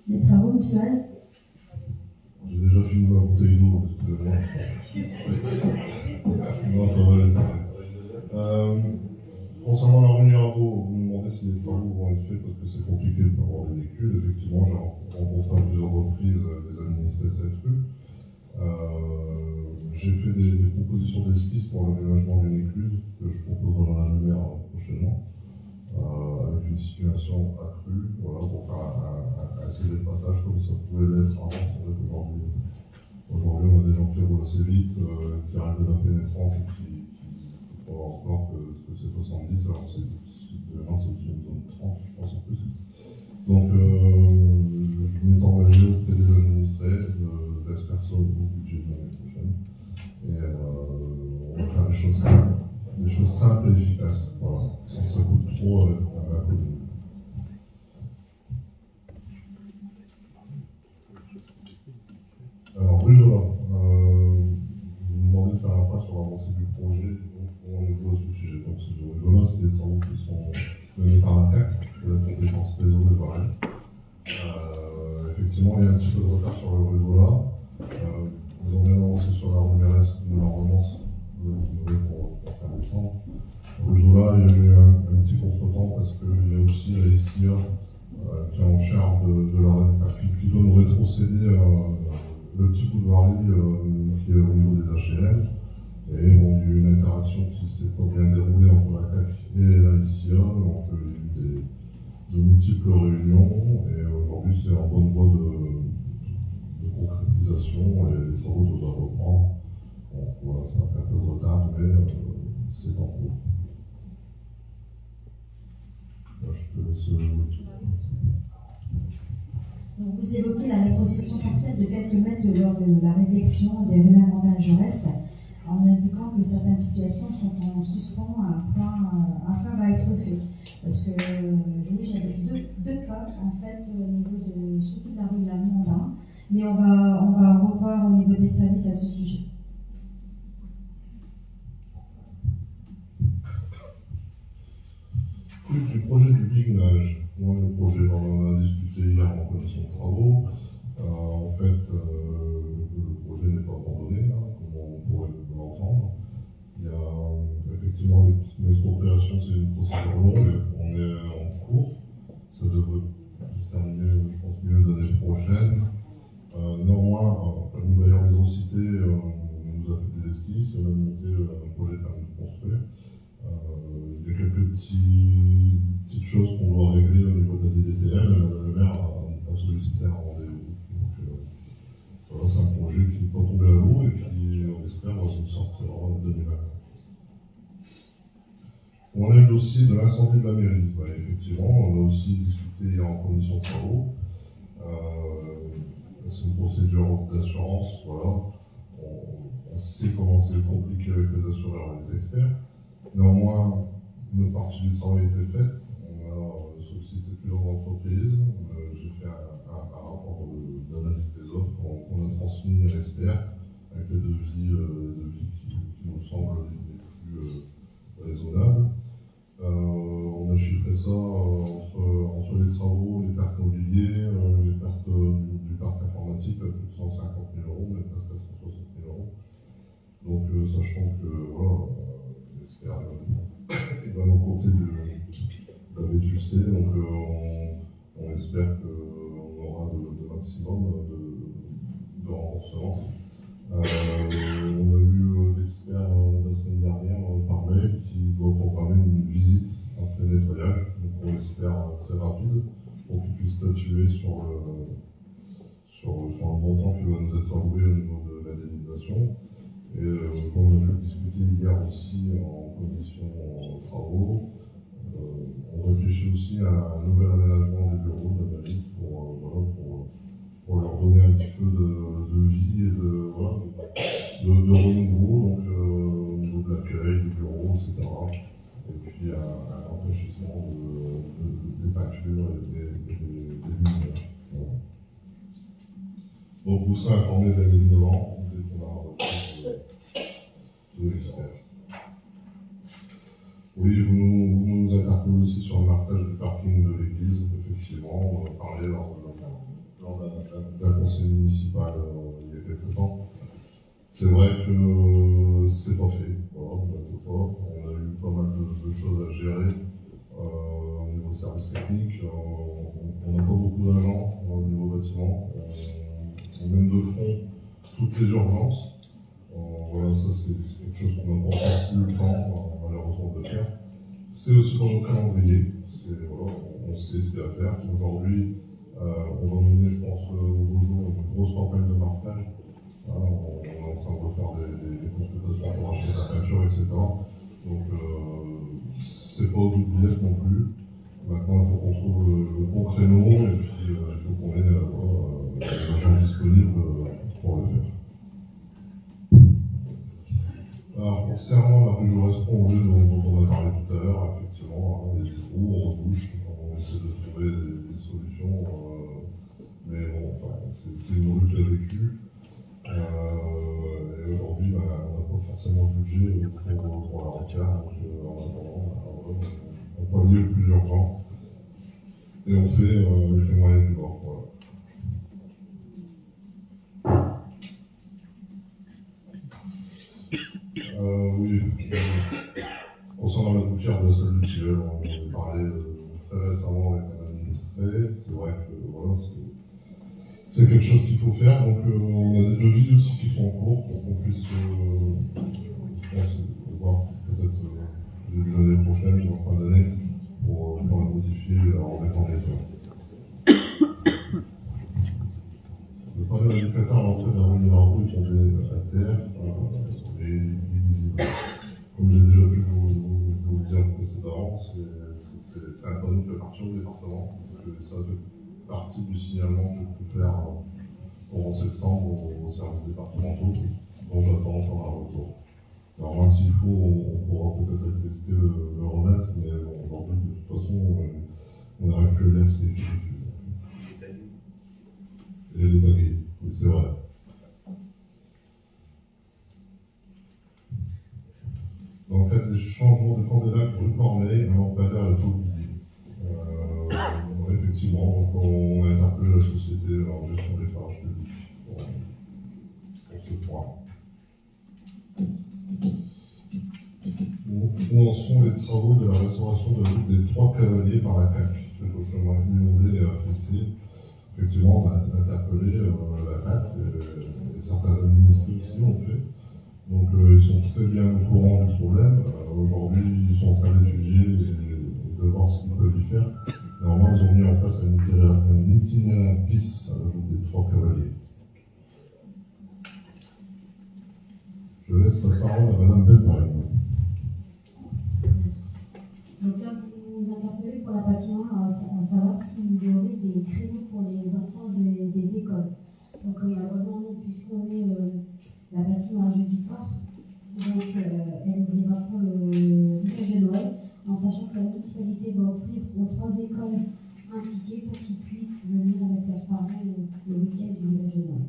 Les travaux, monsieur Halle? J'ai déjà fini ma bouteille d'eau, excusez-moi. Non, ça va, ça va. Concernant la rue Mirabeau, vous me demandez si les travaux vont être faits parce que c'est compliqué pour avoir des véhicules. Effectivement, j'ai rencontré à plusieurs reprises des administrés de cette rue. J'ai fait des propositions d'esquisse pour l'aménagement d'une écluse que je proposerai dans la lumière prochainement, avec une situation accrue, voilà, pour faire un CD de passage comme ça pouvait l'être avant. C'est vrai qu'aujourd'hui, on a des gens qui roulent assez vite, qui arrivent de la pénétrante et qui croient encore que c'est 70, alors demain c'est aussi une zone 30, je pense en plus. Donc, je m'étais engagé auprès des administrés de laisser personne au budget de l'année prochaine. Et on va faire des choses simples et efficaces, voilà, sans que ça coûte trop à la commune. Alors, Ruzola, vous me demandez de faire un pas sur l'avancée du projet, donc on est à ce sujet. Donc, Ruzola, c'est des travaux qui sont menés par la CAC, de la compétence réseau de Paris. Effectivement, il y a un petit peu de retard sur le Ruzola. Ils ont bien avancé sur la rue Mérès, qui normalement devrait pour faire descendre. Ruzola, il y a eu un petit contretemps parce qu'il y a aussi la SIA qui est en charge qui doit nous rétrocéder le petit boulevard qui est au niveau des HLM. Et bon, il y a eu une interaction qui s'est pas bien déroulée entre la CAC et la SIA, donc il y a eu de multiples réunions, et aujourd'hui c'est en bonne voie de concrétisation et les travaux doivent reprendre. Bon, voilà, ça a fait un peu de retard, mais c'est en cours. Donc, vous évoquez la rétrocession partielle de quelques mètres lors de la réflexion des rues Amandine Jaurès, en indiquant que certaines situations sont en suspens, un point va être fait. Parce que oui, j'avais deux cas en fait au niveau surtout de la rue de la Mandin, mais on va revoir au niveau des services à ce sujet. Du projet du Bignage. Moi, le projet, on en a discuté hier en commission de travaux. En fait, le projet n'est pas abandonné, là, comme on pourrait l'entendre. Il y a effectivement l'expropriation, c'est une procédure longue, on est en cours. Ça devrait se terminer, je pense, milieu d'année prochaine. Néanmoins, le bailleur des Cités nous a fait des esquisses, il a monté un projet permis de construire. Il y a quelques petites choses qu'on doit régler au niveau de la DDTM. Le maire a sollicité un rendez-vous. Donc, voilà, c'est un projet qui n'est pas tombé à l'eau et qui, on espère, va se sortir en 2020. On a eu le dossier de l'incendie de la mairie. Bah, effectivement, on a aussi discuté en commission de travaux. C'est une procédure d'assurance. Voilà. On sait comment c'est compliqué avec les assureurs et les experts. Néanmoins, une partie du travail était faite. On a sollicité plusieurs entreprises. J'ai fait un rapport d'analyse des offres qu'on a transmis à l'expert avec les devis qui nous semblent les plus raisonnables. On a chiffré ça entre les travaux, les pertes mobiliers, les pertes du parc informatique à plus de 150 000 €, mais presque à 160 000 €. Donc, sachant que voilà, l'expert il va nous compter de la vétusté, donc on espère qu'on aura le maximum de remboursement. On a eu l'expert la semaine dernière par mail qui doit programmer une visite après nettoyage, donc on espère très rapide. pour qu'il puisse statuer sur un montant qui va nous être alloué au niveau de l'indemnisation. Et comme on a pu discuter hier aussi en commission travaux, on réfléchit aussi à un nouvel aménagement des bureaux de la mairie pour leur donner un petit peu de vie et de renouveau, donc au niveau de l'accueil, du bureau, etc. Et puis un rafraîchissement des peintures et des lumières. Voilà. Donc vous serez informés bien évidemment dès qu'on a un retour de l'expert. Oui, vous nous interpellez aussi sur le marquage du parking de l'église. Effectivement, on en a parlé lors d'un conseil municipal il y a quelques temps. C'est vrai que c'est pas fait. Voilà, on a eu pas mal de choses à gérer au niveau service technique. On n'a pas beaucoup d'agents au niveau bâtiment. On mène de front toutes les urgences. Voilà, ça c'est quelque chose qu'on n'a pas plus le temps malheureusement de faire. C'est aussi dans nos calendriers. Voilà, on sait ce qu'il y a à faire. Aujourd'hui, on va mener, je pense, au beau jour une grosse campagne de marquage. On est en train de refaire des consultations pour acheter la peinture, etc. Donc, c'est pas aux oubliettes non plus. Maintenant, il faut qu'on trouve le bon créneau et puis il faut qu'on ait les agents disponibles pour le faire. Alors, concernant la rue Jaurès prolongée dont on a parlé tout à l'heure, effectivement, les trous, on rebouche, on essaie de trouver des solutions, mais bon, enfin, c'est une rue qui a vécu. Et aujourd'hui, on n'a pas forcément le budget pour la refaire, donc en attendant, on pallie le plus urgent et on fait avec les moyens du bord. Voilà. Oui, concernant la gouttière de la salle du Tilleul, on en a parlé très récemment avec un administré. C'est vrai que voilà, c'est quelque chose qu'il faut faire. Donc on a des devis aussi qui sont en cours pour qu'on puisse, je pense, voir peut-être début de l'année prochaine ou en fin d'année pour la modifier et la remettre en état. Le panneau indicateur à l'entrée de la rue Mirabeau est tombé à terre et illisible. Comme j'ai déjà pu vous le dire précédemment, c'est un panneau qui appartient au département. Donc, ça fait partie du signalement que j'ai pu faire en septembre aux services départementaux, dont j'attends encore un retour. Alors là, s'il faut, on pourra peut-être tester le remettre, mais bon, aujourd'hui, de toute façon, on n'arrive plus à lire ce qui est écrit dessus. Et les tagués, oui, c'est vrai. Dans le cadre des changements de candidats rue Corneille, un lampadaire est oublié. Effectivement, donc on a interpellé la société en gestion des charges publiques pour ce point. Où en sont les travaux de la restauration de la route des Trois Cavaliers par la CAC, suite au chemin inondé et affaissé? Effectivement, on a interpellé la CAC et certains administrés aussi l'ont fait. Donc ils sont très bien au courant du problème. Aujourd'hui, ils sont en train d'étudier et de voir ce qu'ils peuvent y faire. Normalement, ils ont mis en place un itinéraire bis à la route des Trois Cavaliers. Je laisse la parole à Madame Benbaï. Donc là, vous interpellez pour la patinoire à savoir s'il y aurait des créneaux pour les enfants des écoles. Donc malheureusement, non, puisqu'on est la patinoire jeudi soir, donc elle ouvrira pour le village de Noël, en sachant que la municipalité va offrir aux 3 écoles un ticket pour qu'ils puissent venir avec leurs parents le week-end du village de Noël.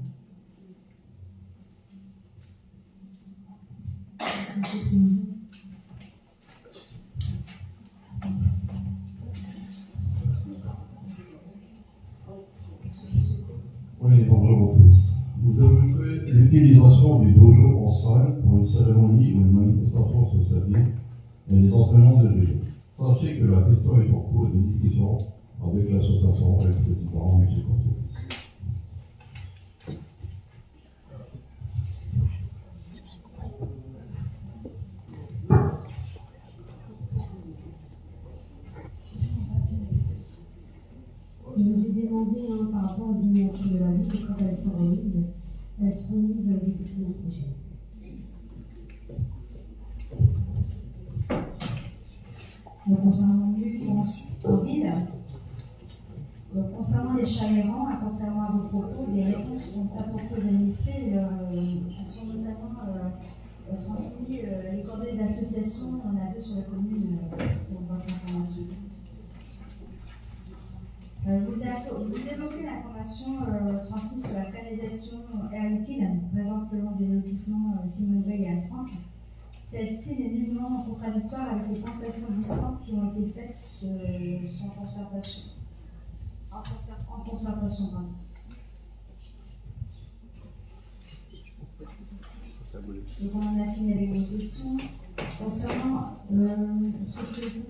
Monsieur Simzi. Oui, bonjour à tous. Vous évoquez l'utilisation du dojo en salle pour une cérémonie ou une manifestation associative et les entraînements de vélo. Sachez que la question est en cours de discussion avec l'association et le président M. Conseil. rapport aux éliminations de la vie, et quand elles sont remises, elles seront mises au début de la semaine prochaine. Donc, concernant en ville, concernant les chats errants, contrairement à vos propos, les réponses sont apportées aux administrés sont notamment transmises les coordonnées d'association. On en a 2 sur la commune pour votre information. Vous évoquez l'information transmise sur la canalisation Air Liquide présente le long des lotissements Simone Veil et Alphonse. Celle-ci n'est nullement contradictoire avec les plantations distantes qui ont été faites sans concertation. En concertation, pardon. Donc on en a fini avec les questions. Concernant ce que je dis.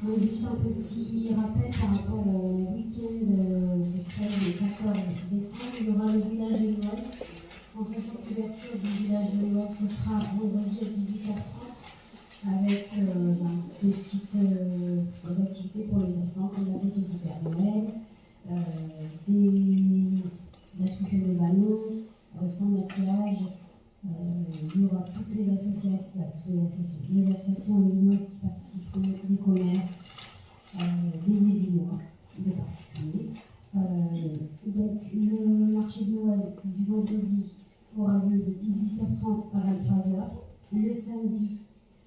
Alors, juste un petit rappel par rapport au week-end du 13 et 14 décembre, il y aura le village de Noël. En sachant que l'ouverture du village de Noël, ce sera vendredi à 18h30 avec des petites activités pour les enfants, comme la fête du Père Noël, la souffle de ballons, le stand de maquillage. Il y aura toutes les associations, les associations lilloises qui participent, les commerces, des événements, des particuliers. Donc le marché de Noël du vendredi aura lieu de 18h30 à 23h. Le samedi,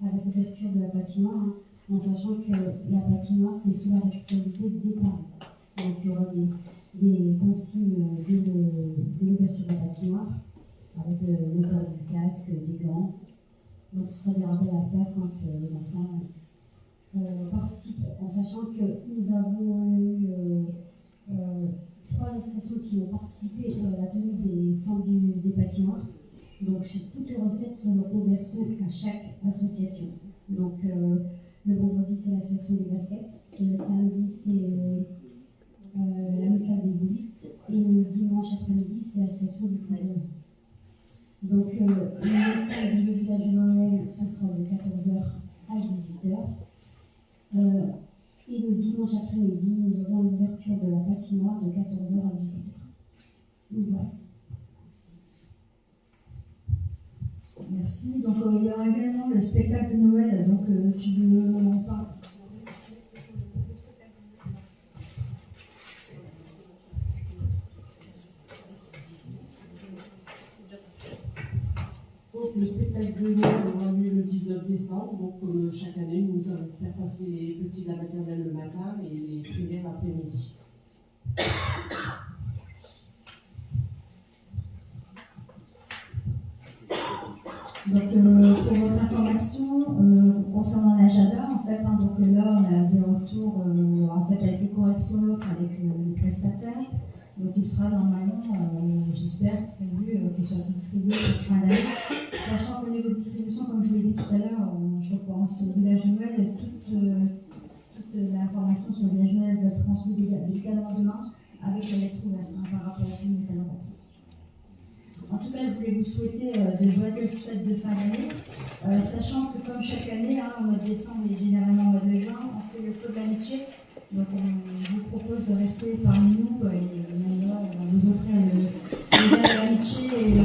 avec l'ouverture de la patinoire, en sachant que la patinoire c'est sous la responsabilité des parents. Donc il y aura des consignes de l'ouverture de la patinoire, avec le port du casque, des gants. Donc ce sera des rappels à faire quand les enfants participent, en sachant que nous avons eu 3 associations qui ont participé à la tenue des stands des patinoires. Donc toutes les recettes seront reversées à chaque association. Donc le vendredi c'est l'association des baskets, le samedi c'est l'amicale des boulistes, et le dimanche après-midi c'est l'association du football. Donc le samedi, le village de Noël, ce sera de 14h à 18h. Et le dimanche après-midi, nous aurons l'ouverture de la patinoire de 14h à 18h. Donc voilà. Merci. Donc il y aura également le spectacle de Noël. Donc tu veux en parler? Donc, le spectacle de Noël aura lieu le 19 décembre. Donc, comme chaque année, nous allons faire passer les petits de la maternelle le matin et les primaires l'après-midi. Donc, pour votre information, concernant l'agenda, en fait, donc là, on a des retours, en fait, avec des corrections l'autre avec le prestataire. Donc, il sera normalement, j'espère, prévu qu'il soit distribué pour fin d'année. Sachant qu'au niveau de distribution, comme je vous l'ai dit tout à l'heure, je pense au village de Noël, toute l'information sur le village de Noël doit être transmise également demain avec la lettre ouverte par rapport à une calendrier. En tout cas, je voulais vous souhaiter de joyeuses fêtes de fin d'année, sachant que comme chaque année, au mois de décembre et généralement au mois de juin, on fait le club d'amitié. Donc on vous propose de rester parmi nous et maintenant on va vous offrir le verre d'amitié et le